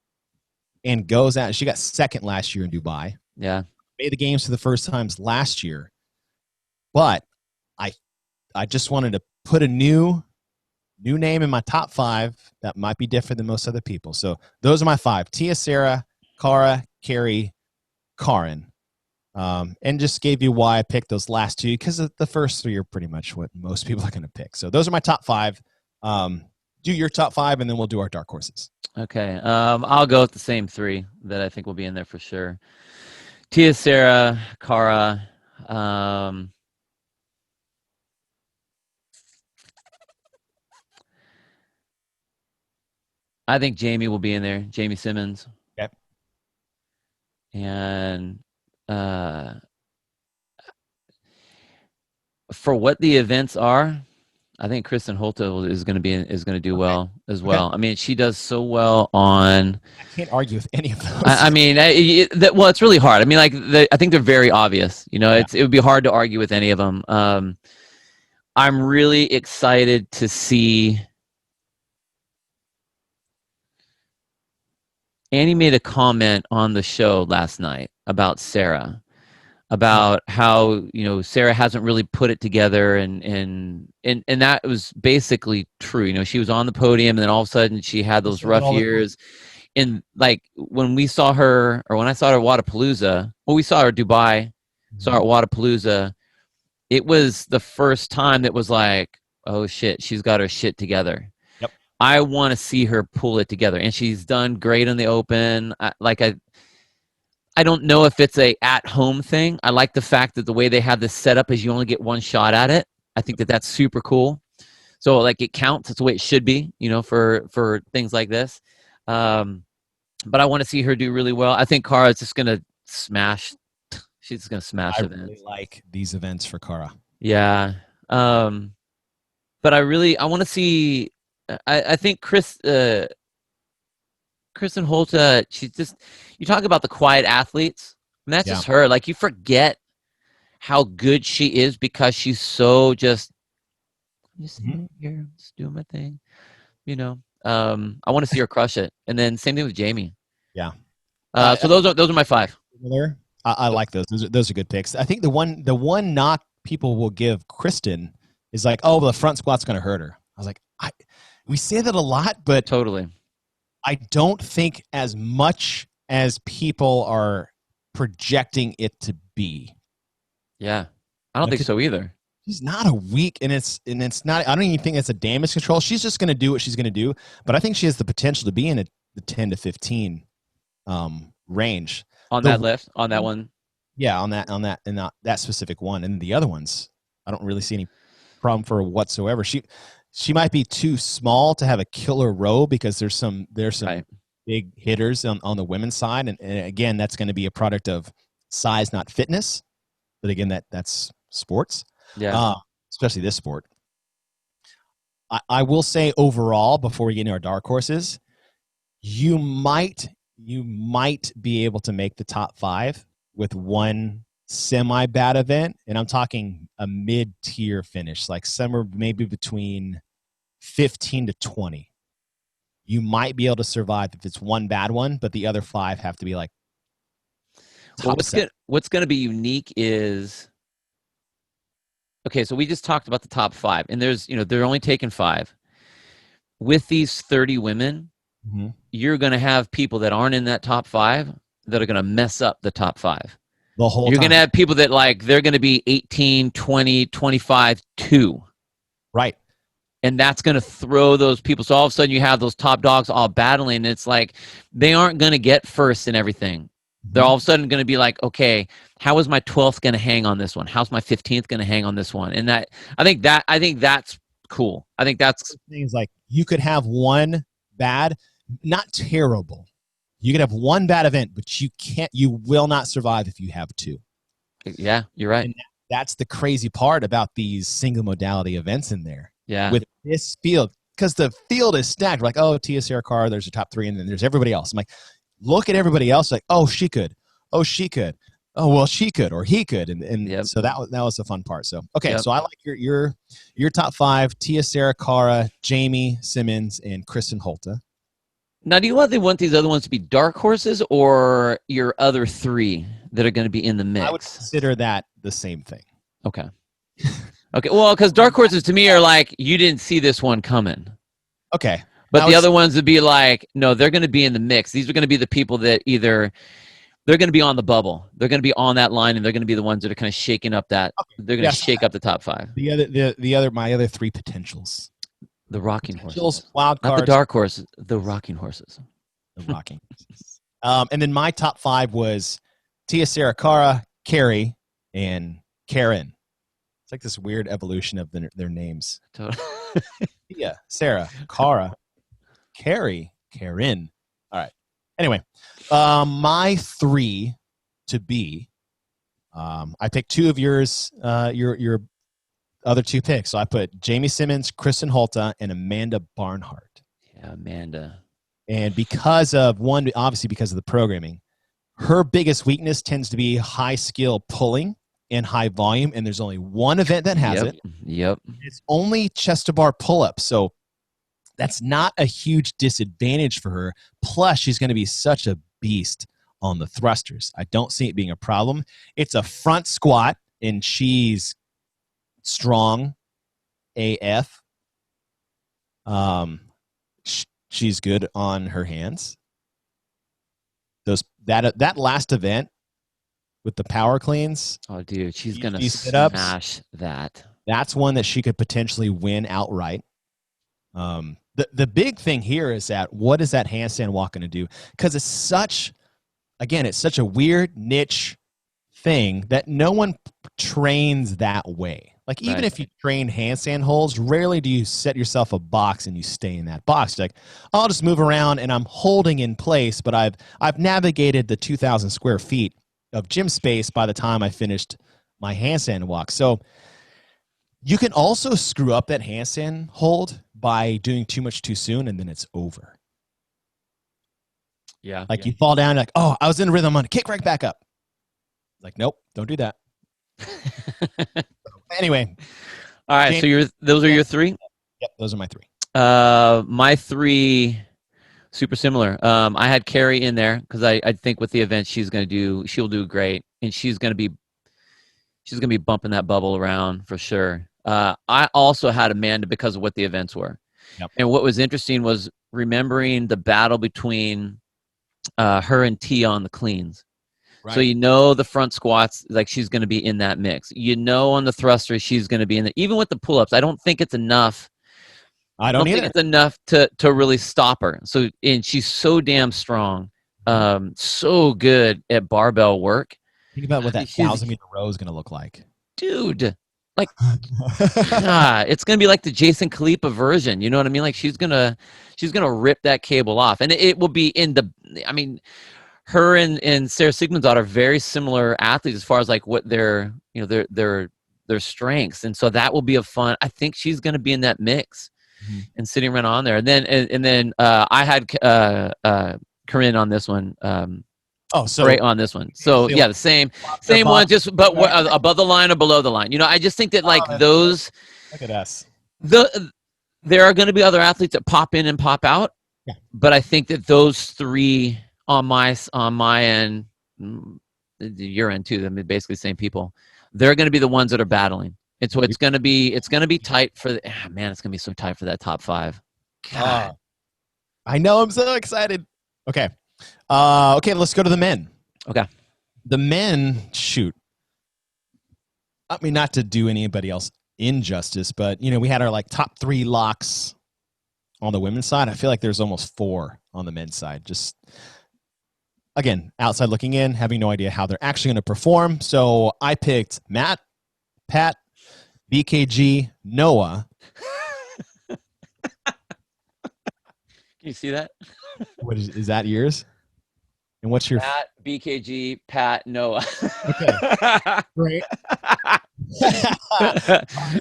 and goes out. She got 2nd last year in Dubai. Yeah. Made the games for the first times last year. But I just wanted to put a new name in my top 5 that might be different than most other people. So those are my 5. Tia, Sarah, Cara, Carrie, Karin. And just gave you why I picked those last 2, because the first 3 are pretty much what most people are going to pick. So those are my top 5. Do your top 5, and then we'll do our dark horses. Okay. I'll go with the same 3 that I think will be in there for sure. Tia, Sarah, Cara. I think Jamie will be in there. Jamie Simmons. Okay. And for what the events are, I think Kristen Holto is going to do well as well. Okay. I mean, she does so well on. I can't argue with any of those. I mean, well, it's really hard. I mean, like I think they're very obvious. You know, yeah. It would be hard to argue with any of them. I'm really excited to see. Annie made a comment on the show last night about Sarah, about how Sarah hasn't really put it together, and that was basically true. She was on the podium, and then all of a sudden she had those rough years. And like when we saw her, or when I saw her at Wadapalooza, well, we saw her at Dubai, saw her at Wadapalooza. It was the first time that was like, oh shit, she's got her shit together. Yep. I want to see her pull it together, and she's done great in the Open. I don't know if it's a at-home thing. I like the fact that the way they have this set up is you only get one shot at it. I think that that's super cool. So like it counts. It's the way it should be, for things like this. But I want to see her do really well. I think Cara is just gonna smash. She's just gonna smash events. I really like these events for Cara. Yeah. But I want to see. I think Kristen Holta, she's just, you talk about the quiet athletes, and that's just her. Like, you forget how good she is because she's so just, I'm just sitting here, just doing my thing, I want to see her crush it. And then same thing with Jamie. Yeah. So those are my 5. I like those. Those are good picks. I think the one knock people will give Kristen is like, oh, well, the front squat's going to hurt her. I was like, we say that a lot, but totally. I don't think as much as people are projecting it to be. Yeah. I don't think so either. She's not a weak, and it's not, I don't even think it's a damage control. She's just going to do what she's going to do, but I think she has the potential to be in the 10 to 15 range. On that lift, on that one? Yeah, on that and not that specific one. And the other ones, I don't really see any problem for her whatsoever. She might be too small to have a killer row because there's some right. Big hitters on the women's side, and again, that's going to be a product of size, not fitness. But again, that's sports. Yeah, especially this sport. I will say overall, before we get into our dark horses, you might be able to make the top 5 with one semi-bad event, and I'm talking a mid-tier finish, like somewhere maybe between 15 to 20. You might be able to survive if it's one bad one, but the other 5 have to be like top what's going to be unique is, okay, so we just talked about the top 5, and there's, they're only taking 5. With these 30 women, you're going to have people that aren't in that top 5 that are going to mess up the top 5. The whole time. You're going to have people that, like, they're going to be 18, 20, 25, 2. Right. And that's going to throw those people. So all of a sudden you have those top dogs all battling. And it's like they aren't going to get first in everything. They're all of a sudden going to be like, okay, how is my 12th going to hang on this one? How's my 15th going to hang on this one? And I think that's cool. I think that's things like you could have one bad, not terrible. You could have one bad event, but you will not survive if you have 2. Yeah, you're right. And that's the crazy part about these single modality events in there. Yeah. With this field, because the field is stacked. Like, oh, Tia Sarah Carr, there's your top 3, and then there's everybody else. I'm like, look at everybody else. Like, oh, she could. Oh, she could. Oh, well, she could, or he could, and so that was the fun part. So okay, so I like your top 5: Tia Sarah Carr, Jamie Simmons, and Kristen Holta. Now, do you want these other ones to be dark horses or your other 3 that are going to be in the mix? I would consider that the same thing. Okay. Okay, well, because dark horses to me are like, you didn't see this one coming. Okay. But the other ones would be like, no, they're going to be in the mix. These are going to be the people that either they're going to be on the bubble, they're going to be on that line, and they're going to be the ones that are kind of shaking up that. Okay. They're going to shake up the top 5. My other 3 potentials. The rocking horses. Wild cards. Not the dark horses, the rocking horses. The rocking horses. And then my top 5 was Tia Sarah Carr, Carrie, and Karen. It's like this weird evolution of their names. Tia, Sarah, Cara, Carrie, Karen. All right. Anyway, my 3 to be, I picked 2 of yours, your other 2 picks. So I put Jamie Simmons, Kristen Holta, and Amanda Barnhart. Yeah, Amanda. And because of obviously because of the programming, her biggest weakness tends to be high skill pulling. and high volume, and there's only one event that has it. Yep. It's only chest to bar pull-ups, so that's not a huge disadvantage for her. Plus, she's going to be such a beast on the thrusters. I don't see it being a problem. It's a front squat, and she's strong AF. She's good on her hands. That last event with the power cleans. Oh, dude, she's gonna smash that. That's one that she could potentially win outright. The big thing here is that what is that handstand walk going to do? Because it's such a weird niche thing that no one trains that way. Like, even if you train handstand holds, rarely do you set yourself a box and you stay in that box. You're like, I'll just move around and I'm holding in place, but I've navigated the 2,000 square feet of gym space by the time I finished my handstand walk. So you can also screw up that handstand hold by doing too much too soon, and then it's over. Yeah. Like you fall down, like, oh, I was in rhythm, I'm gonna kick right back up. Like, nope, don't do that. Anyway. All right, so those are your three? Yep, those are my three. My three, super similar. I had Carrie in there because I think with the event she'll do great, and she's gonna be bumping that bubble around for sure. I also had Amanda because of what the events were. Yep. And what was interesting was remembering the battle between her and Tia on the cleans. Right. So the front squats, like she's going to be in that mix. On the thrusters, she's going to be in there. Even with the pull-ups, I don't think it's enough. I don't think it's enough to really stop her. So, and she's so damn strong, so good at barbell work. Think about what that 1,000-meter row is going to look like. Dude, like, it's going to be like the Jason Khalipa version. You know what I mean? Like she's going to rip that cable off. And it will be her and Sarah Sigmundsson are very similar athletes as far as like what their strengths. And so that will be a fun, I think she's going to be in that mix and sitting right on there. And then I had Corinne on this one. So right on this one. So yeah, the same one, just but above the line or below the line. I just think that those. Look at us. There are going to be other athletes that pop in and pop out, but I think that those three on my end, your end too. I mean, basically the same people. They're going to be the ones that are battling. And so it's going to be tight for it's going to be so tight for that top five. God. I know. I'm so excited. Okay. Let's go to the men. Okay. The men, shoot. I mean, not to do anybody else injustice, but, we had our top 3 locks on the women's side. I feel like there's almost 4 on the men's side. Just, again, outside looking in, having no idea how they're actually going to perform. So I picked Matt, Pat, BKG, Noah. Can you see that? What is that yours? And what's your Pat, BKG, Pat, Noah? Okay, great.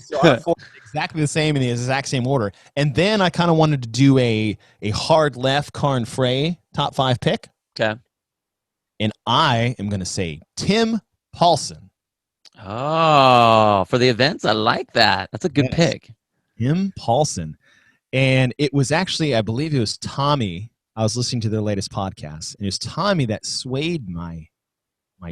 So our 4 exactly the same in the exact same order. And then I kind of wanted to do a hard left Karin Frey top 5 pick. Okay. And I am going to say Tim Paulson. Oh, for the events, I like that. That's a good pick. Tim Paulson. And it was actually, I believe it was Tommy. I was listening to their latest podcast, and it was Tommy that swayed my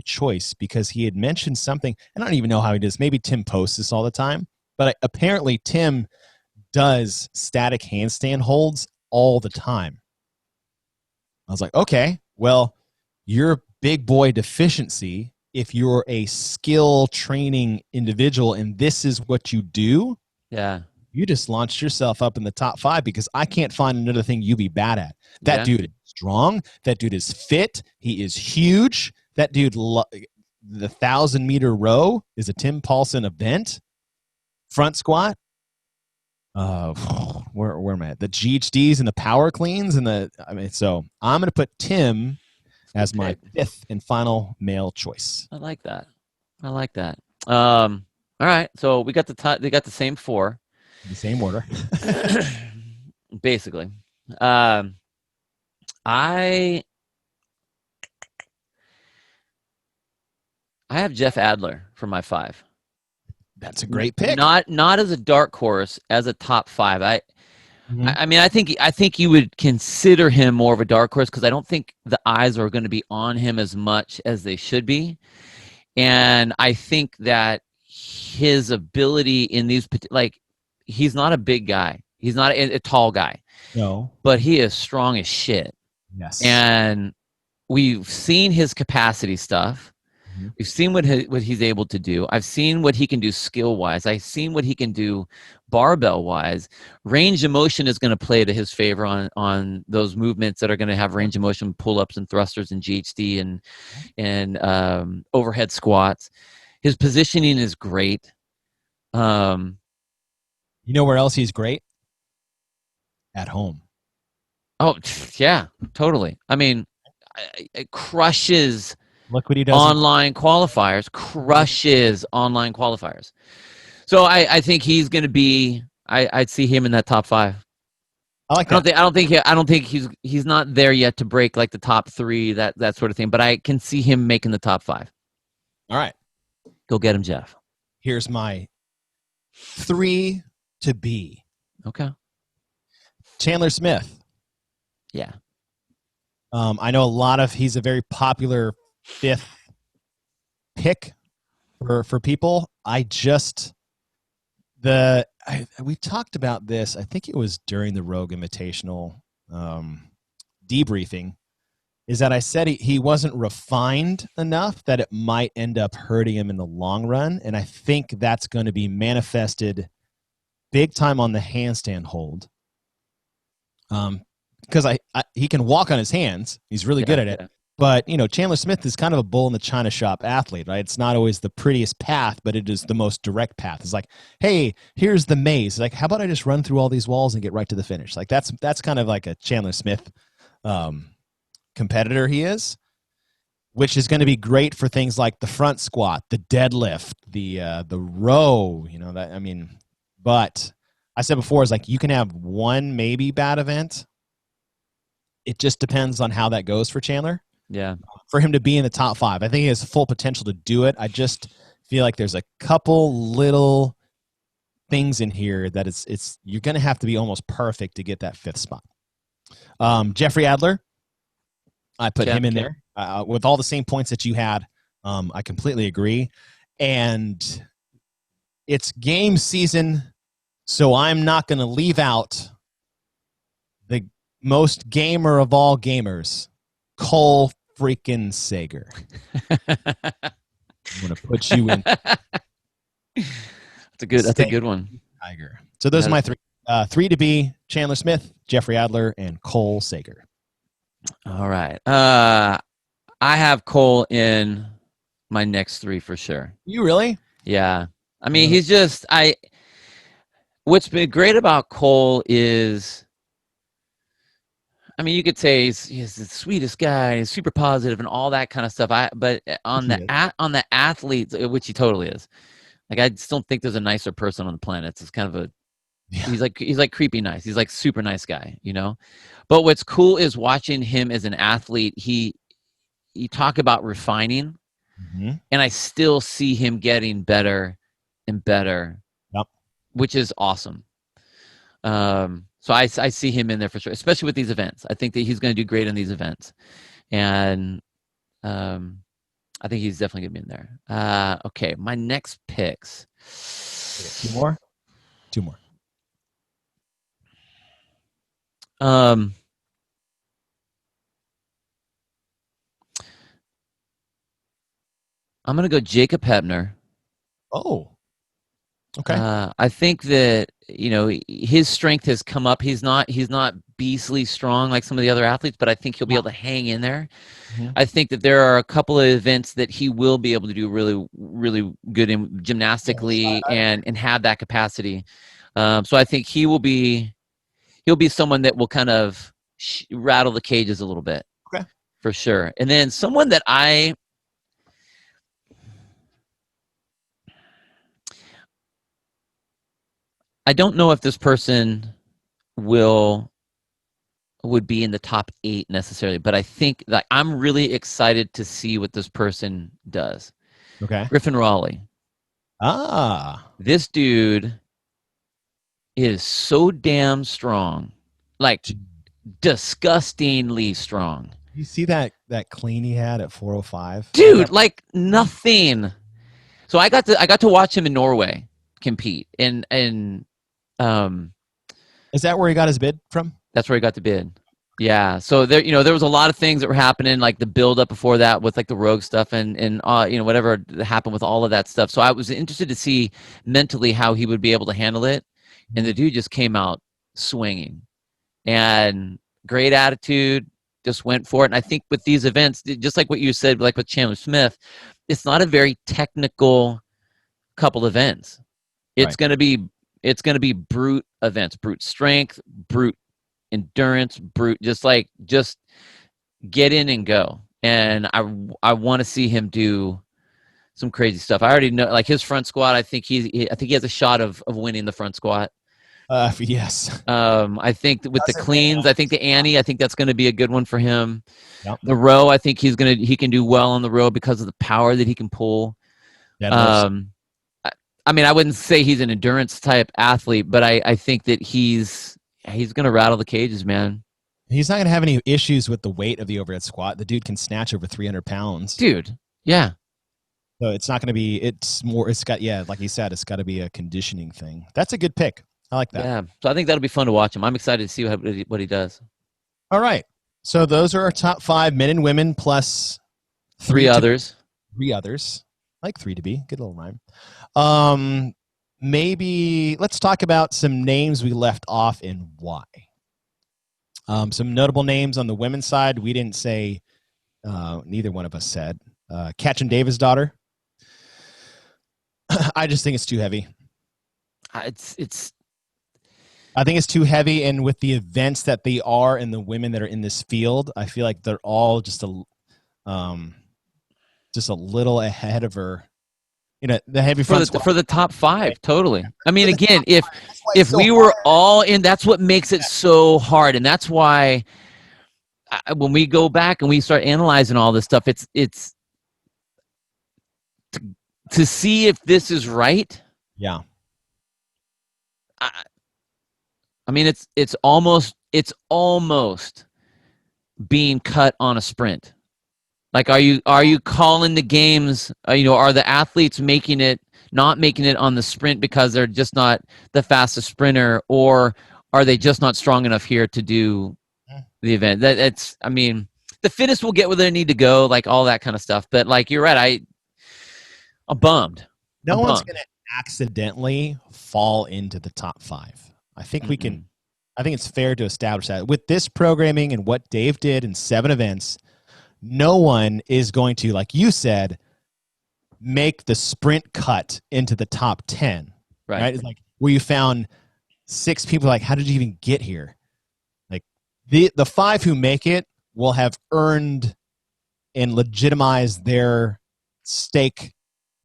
choice because he had mentioned something. I don't even know how he does. Maybe Tim posts this all the time, but apparently Tim does static handstand holds all the time. I was like, okay, well, your big boy deficiency, if you're a skill training individual and this is what you do, you just launched yourself up in the top 5 because I can't find another thing you be bad at. That dude is strong. That dude is fit. He is huge. That dude, the 1,000-meter row is a Tim Paulson event. Front squat. Where am I at? The GHDs and the power cleans so I'm going to put Tim as my 5th and final male choice. I like that. All right, so we got the same 4. The same order. Basically. I have Jeff Adler for my 5. That's a great pick. Not as a dark horse, as a top 5. Mhm. I mean, I think you would consider him more of a dark horse because I don't think the eyes are going to be on him as much as they should be, and I think that his ability in these, like, he's not a big guy, he's not a tall guy, No. but he is strong as shit, Yes. and we've seen his capacity stuff. Mhm. We've seen what he's able to do. I've seen what he can do skill wise. I've seen what he can do barbell wise. Range of motion is going to play to his favor on those movements that are going to have range of motion, pull ups and thrusters and GHD and overhead squats. His positioning is great. Um, You know where else he's great? At home. oh yeah, totally. I mean, it crushes Look what he does. online qualifiers. Crushes online qualifiers. So I think he's going to be. I'd see him in that top 5. I like that. I don't think he's not there yet to break like the top 3, that sort of thing. But I can see him making the top 5. All right. Go get him, Jeff. Here's my 3 to be. Okay. Chandler Smith. Yeah. I know he's a very popular 5th pick for people. We talked about this. I think it was during the Rogue Invitational debriefing. Is that I said he wasn't refined enough that it might end up hurting him in the long run, and I think that's going to be manifested big time on the handstand hold. Because he can walk on his hands, he's really good at it. But Chandler Smith is kind of a bull in the china shop athlete, right? It's not always the prettiest path, but it is the most direct path. It's like, hey, here's the maze. It's like, how about I just run through all these walls and get right to the finish? Like that's kind of like a Chandler Smith competitor he is, which is going to be great for things like the front squat, the deadlift, the row. But I said before, is like you can have one maybe bad event. It just depends on how that goes for Chandler. Yeah. For him to be in the top 5, I think he has full potential to do it. I just feel like there's a couple little things in here that it's you're going to have to be almost perfect to get that 5th spot. Jeffrey Adler, I put him in there with all the same points that you had. I completely agree. And it's game season, so I'm not going to leave out the most gamer of all gamers, Cole freaking Sager. I'm going to put you in. That's a good one. Tiger. So those are my 3. 3 to be: Chandler Smith, Jeffrey Adler, and Cole Sager. All right. I have Cole in my next 3 for sure. You really? Yeah. I mean, he's just what's been great about Cole is, I mean, you could say he's the sweetest guy, he's super positive and all that kind of stuff. But on the athletes, which he totally is. Like, I just don't think there's a nicer person on the planet. It's kind of he's like creepy nice. He's like super nice guy, But what's cool is watching him as an athlete. You talk about refining, and I still see him getting better and better, which is awesome. So I see him in there for sure, especially with these events. I think that he's going to do great in these events, and I think he's definitely going to be in there. Okay, my next picks. 2 more. 2 more. I'm going to go Jacob Hebner. Oh. Okay. I think that his strength has come up. He's not beastly strong like some of the other athletes, but I think he'll be able to hang in there. Mm-hmm. I think that there are a couple of events that he will be able to do really, really good in gymnastically and have that capacity. So I think he'll be someone that will kind of rattle the cages a little bit. Okay. For sure. And then someone that I don't know if this person would be in the top 8 necessarily, but I think that I'm really excited to see what this person does. Okay. Griffin Raleigh. Ah. This dude is so damn strong. Like disgustingly strong. You see that clean he had at 405? Or Dude, that like nothing. So I got to watch him in Norway compete. And is that where he got his bid from? that's where he got the bid. Yeah. So there, there was a lot of things that were happening, like the build up before that with like the Rogue stuff and whatever happened with all of that stuff. So I was interested to see mentally how he would be able to handle it. And the dude just came out swinging and great attitude, just went for it. And I think with these events, just like what you said, like with Chandler Smith, it's not a very technical couple events. It's Right. going to be brute events, brute strength, brute endurance, brute just get in and go. And I want to see him do some crazy stuff. I already know, like his front squat. I think he has a shot of winning the front squat. Yes. I think that with the cleans, I think the Annie, I think that's going to be a good one for him. Yep. The row, I think he can do well on the row because of the power that he can pull. Deadlifts. I mean, I wouldn't say he's an endurance type athlete, but I think that he's going to rattle the cages, man. He's not going to have any issues with the weight of the overhead squat. The dude can snatch over 300 pounds. Dude, yeah. So it's not going to be, like you said, it's got to be a conditioning thing. That's a good pick. I like that. Yeah. So I think that'll be fun to watch him. I'm excited to see what he does. All right. So those are our top 5 men and women plus three others. 3 others. I like 3 to be. Good little rhyme. Maybe let's talk about some names we left off and why. Some notable names on the women's side. We didn't say, neither one of us said. Catchin Davis' daughter. I just think it's too heavy. I think it's too heavy, and with the events that they are and the women that are in this field, I feel like they're all just a little ahead of her. The heavy front for the top 5, totally. I mean, again, if we were all in, that's what makes it so hard, and that's why when we go back and we start analyzing all this stuff, it's to see if this is right. Yeah. I mean, it's almost being cut on a sprint. Like, are you calling the games? Are the athletes not making it on the sprint because they're just not the fastest sprinter, or are they just not strong enough here to do the event? I mean, the fittest will get where they need to go, like all that kind of stuff. But like, you're right. I'm bummed. No one's going to accidentally fall into the top 5. I think we can. I think it's fair to establish that with this programming and what Dave did in 7 events, no one is going to, like you said, make the sprint cut into the top 10. Right? It's like where you found 6 people. Like, how did you even get here? Like the 5 who make it will have earned and legitimized their stake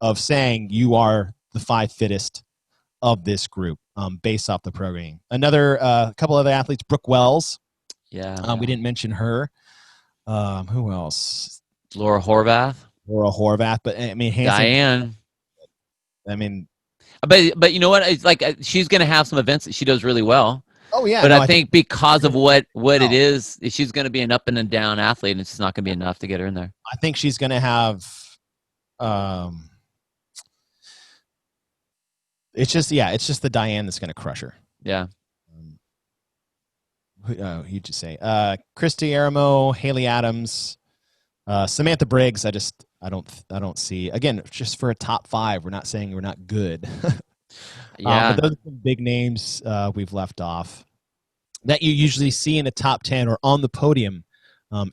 of saying you are the 5 fittest of this group, based off the programming. Another couple other athletes, Brooke Wells. Yeah. We didn't mention her. Who else? Laura Horvath. But I mean, Diane. I mean, but you know what? It's like she's going to have some events that she does really well. Oh yeah. But I think because of what it is, she's going to be an up and down athlete, and it's not going to be enough to get her in there. I think she's going to have. It's just the Diane that's going to crush her. Yeah. You just say Christy Aramo, Haley Adams, Samantha Briggs. I don't see, again, just for a top 5. We're not saying we're not good. Yeah. But those are some big names we've left off that you usually see in the top 10 or on the podium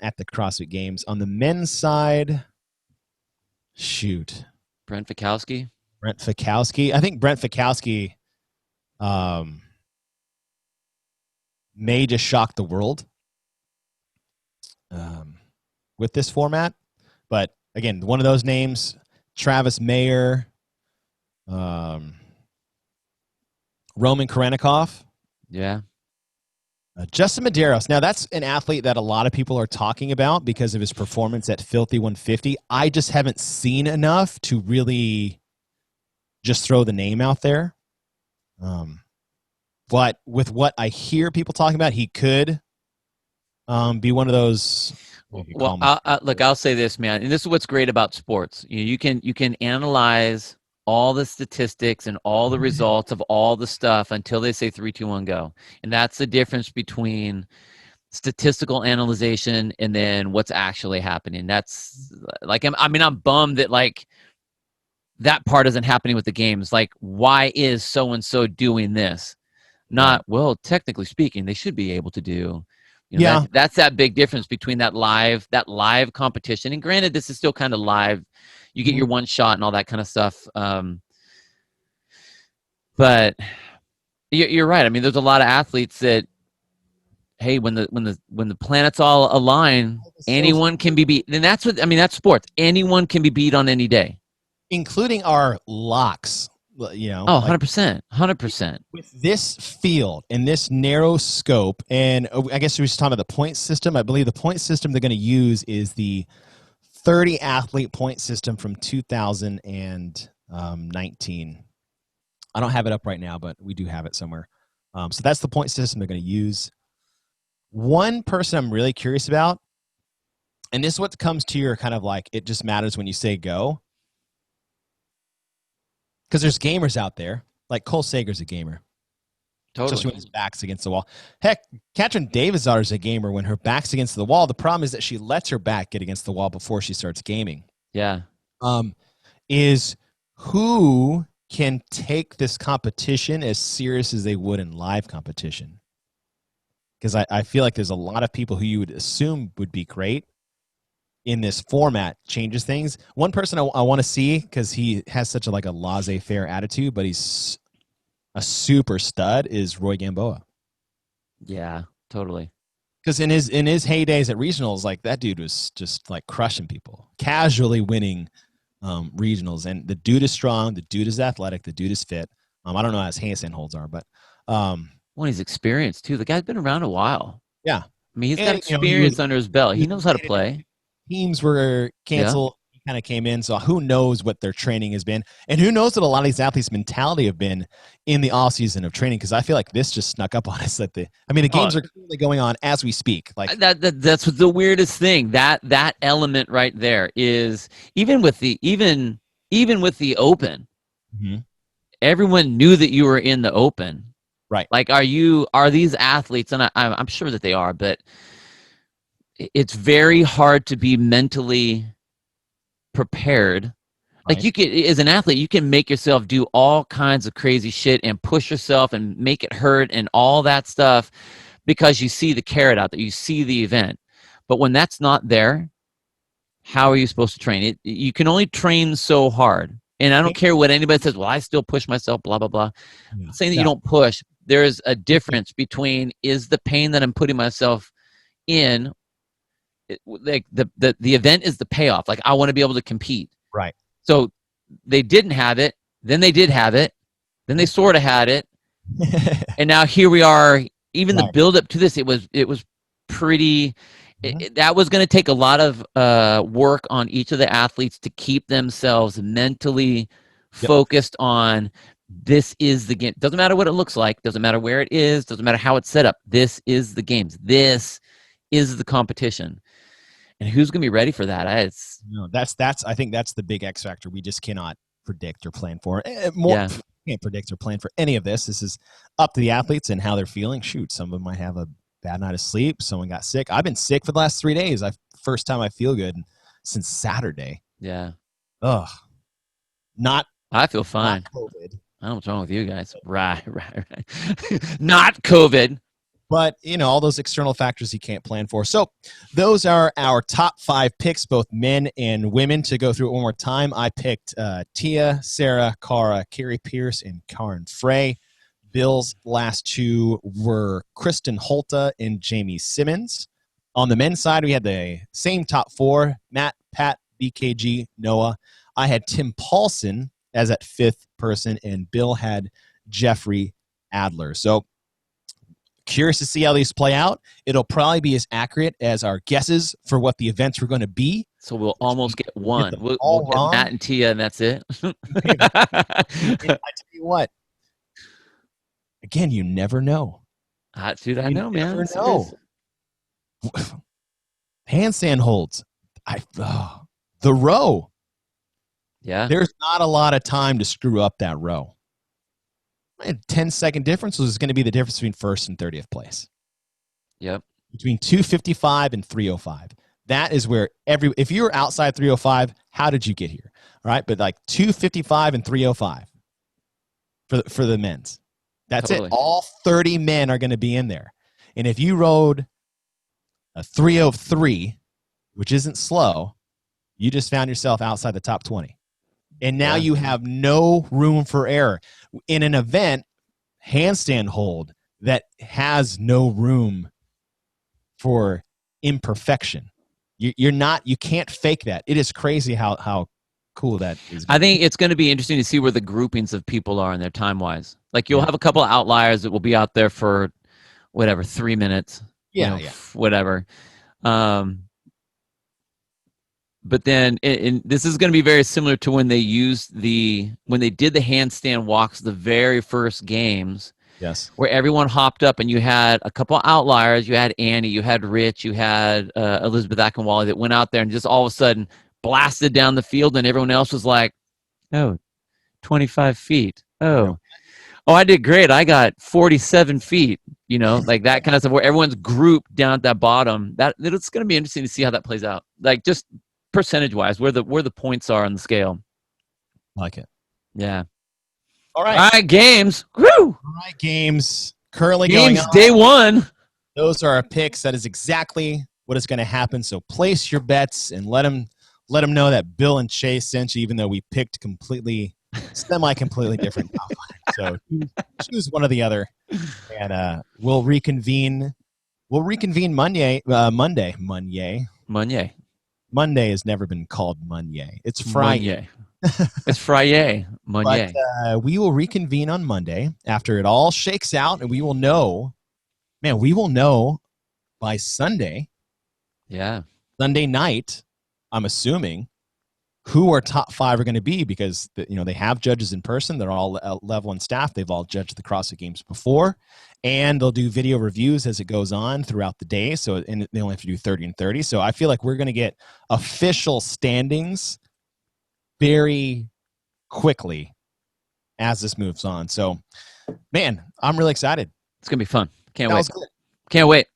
at the CrossFit Games. On the men's side, Brent Fikowski. I think Brent Fikowski may just shock the world with this format. But again, one of those names, Travis Mayer, Roman Karenikov. Yeah. Justin Medeiros. Now, that's an athlete that a lot of people are talking about because of his performance at Filthy 150. I just haven't seen enough to really just throw the name out there. But with what I hear people talking about, he could be one of those. Well, look, I'll say this, man, and this is what's great about sports. You can analyze all the statistics and all the results of all the stuff until they say 3, 2, 1, go, and that's the difference between statistical analyzation and then what's actually happening. That's like, I'm bummed that like that part isn't happening with the games. Like, why is so and so doing this? Not, well, technically speaking, they should be able to do. That's that big difference between that live competition. And granted, this is still kind of live. You get your one shot and all that kind of stuff. But you're right. I mean, there's a lot of athletes that, hey, when the planets all align, anyone can be beat. And that's that's sports. Anyone can be beat on any day, including our locks. Oh, 100%. 100%. With this field and this narrow scope, and I guess we should talk about the point system. I believe the point system they're going to use is the 30 athlete point system from 2019. I don't have it up right now, but we do have it somewhere. So that's the point system they're going to use. One person I'm really curious about, and this is what comes to your kind of like, it just matters when you say go. Because there's gamers out there. Like Cole Sager's a gamer. Totally. Especially when his back's against the wall. Heck, Katrin Davidsdotter's a gamer when her back's against the wall. The problem is that she lets her back get against the wall before she starts gaming. Yeah. Is who can take this competition as serious as they would in live competition? Because I feel like there's a lot of people who you would assume would be great in this format changes things. One person I want to see, because he has such a laissez-faire attitude, but he's a super stud, is Roy Gamboa. Yeah, totally. Because in his heydays at regionals, like that dude was just like crushing people, casually winning regionals. And the dude is strong, the dude is athletic, the dude is fit. I don't know how his handstand holds are, but well, he's experienced too. The guy's been around a while. Yeah, I mean, he's got experience under his belt. He knows how to play. Teams were canceled. Yeah. He kind of came in. So who knows what their training has been, and who knows what a lot of these athletes' mentality have been in the off season of training. Because I feel like this just snuck up on us. The games are currently going on as we speak. Like that's the weirdest thing. That element right there is even with the Open. Mm-hmm. Everyone knew that you were in the Open. Right. Like, are these athletes, and I'm sure that they are, but it's very hard to be mentally prepared. Like, you can, as an athlete, you can make yourself do all kinds of crazy shit and push yourself and make it hurt and all that stuff because you see the carrot out there, you see the event. But when that's not there, how are you supposed to train? You can only train so hard. And I don't care what anybody says, well, I still push myself, blah, blah, blah. Yeah. I'm saying that you don't push. There's a difference between, is the pain that I'm putting myself in, like the event is the payoff. Like, I want to be able to compete. Right. So they didn't have it. Then they did have it. Then they sort of had it. And now here we are. Even the build up to this, it was pretty. That was going to take a lot of work on each of the athletes to keep themselves mentally focused on, this is the game. Doesn't matter what it looks like. Doesn't matter where it is. Doesn't matter how it's set up. This is the games. This is the competition. And who's going to be ready for that? I think that's the big X factor. We just cannot predict or plan for. Can't predict or plan for any of this. This is up to the athletes and how they're feeling. Shoot, some of them might have a bad night of sleep. Someone got sick. I've been sick for the last 3 days. First time I feel good since Saturday. Yeah. Ugh. I feel fine. Not COVID. I don't know what's wrong with you guys. Right. Not COVID. But, all those external factors you can't plan for. So those are our top 5 picks, both men and women. To go through it one more time, I picked Tia, Sarah, Cara, Carrie Pierce, and Karen Frey. Bill's last 2 were Kristen Holta and Jamie Simmons. On the men's side, we had the same top 4, Matt, Pat, BKG, Noah. I had Tim Paulson as that 5th person, and Bill had Jeffrey Adler. So curious to see how these play out. It'll probably be as accurate as our guesses for what the events were going to be. So we'll almost get one. We'll get wrong. Matt and Tia, and that's it. And I tell you what, again, you never know. Dude, I know, man. Never know. Handstand holds. The row. Yeah. There's not a lot of time to screw up that row. A 10-second difference is going to be the difference between first and 30th place. Yep. Between 255 and 305. That is where if you were outside 305, how did you get here? All right, but like 255 and 305 for the men's. That's it. All 30 men are going to be in there. And if you rode a 303, which isn't slow, you just found yourself outside the top 20. And now you have no room for error. In an event, handstand hold that has no room for imperfection. You can't fake that. It is crazy how cool that is. I think it's going to be interesting to see where the groupings of people are in their time-wise. Like you'll have a couple of outliers that will be out there for whatever, 3 minutes. Whatever. But then this is going to be very similar to when they when they did the handstand walks, the very first games. Yes. Where everyone hopped up and you had a couple of outliers. You had Annie, you had Rich, you had Elizabeth Akinwale that went out there and just all of a sudden blasted down the field, and everyone else was like, 25 feet. Oh, I did great. I got 47 feet, like that kind of stuff where everyone's grouped down at that bottom. It's going to be interesting to see how that plays out. Like just percentage wise, where the points are on the scale. Like it. Yeah. All right. All right, games. Woo! All right, games currently going on. Day one. Those are our picks. That is exactly what is going to happen. So place your bets and let them know that Bill and Chase sent you, even though we picked semi-completely different top five. So choose one or the other, and we'll reconvene. We'll reconvene Monday. Monday has never been called Monday. It's Friday. It's Friday. Monday. But we will reconvene on Monday after it all shakes out, and we will know. Man, we will know by Sunday. Yeah. Sunday night, I'm assuming, who our top five are going to be, because they have judges in person. They're all level and staff. They've all judged the CrossFit Games before, and they'll do video reviews as it goes on throughout the day. So and they only have to do 30 and 30. So I feel like we're going to get official standings very quickly as this moves on. So, man, I'm really excited. It's going to be fun. Can't wait.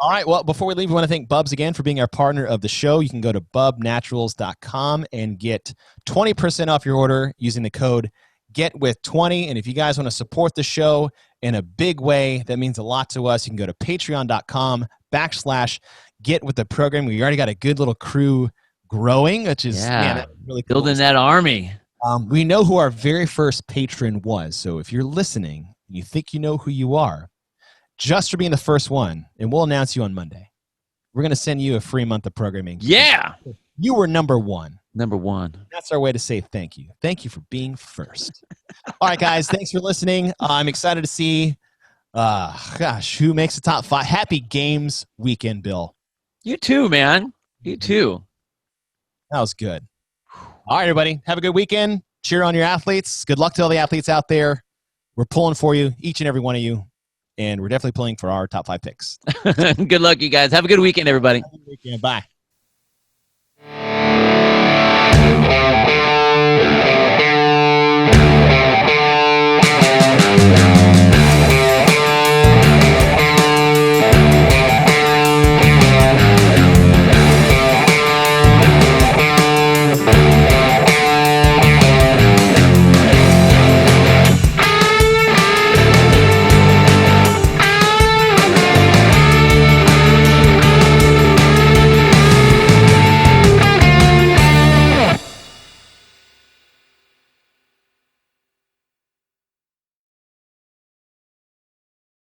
All right. Well, before we leave, we want to thank Bubs again for being our partner of the show. You can go to bubnaturals.com and get 20% off your order using the code GETWITH20. And if you guys want to support the show in a big way, that means a lot to us. You can go to patreon.com/getwiththeprogram. We already got a good little crew growing, which is really cool. Building that army. We know who our very first patron was. So if you're listening and you think you know who you are, just for being the first one, and we'll announce you on Monday, we're going to send you a free month of programming. Yeah. You were number one. Number one. That's our way to say thank you. Thank you for being first. All right, guys. Thanks for listening. I'm excited to see, who makes the top five. Happy Games weekend, Bill. You too, man. You too. That was good. All right, everybody. Have a good weekend. Cheer on your athletes. Good luck to all the athletes out there. We're pulling for you, each and every one of you. And we're definitely pulling for our top five picks. Good luck, you guys. Have a good weekend, everybody. Have a good weekend. Bye.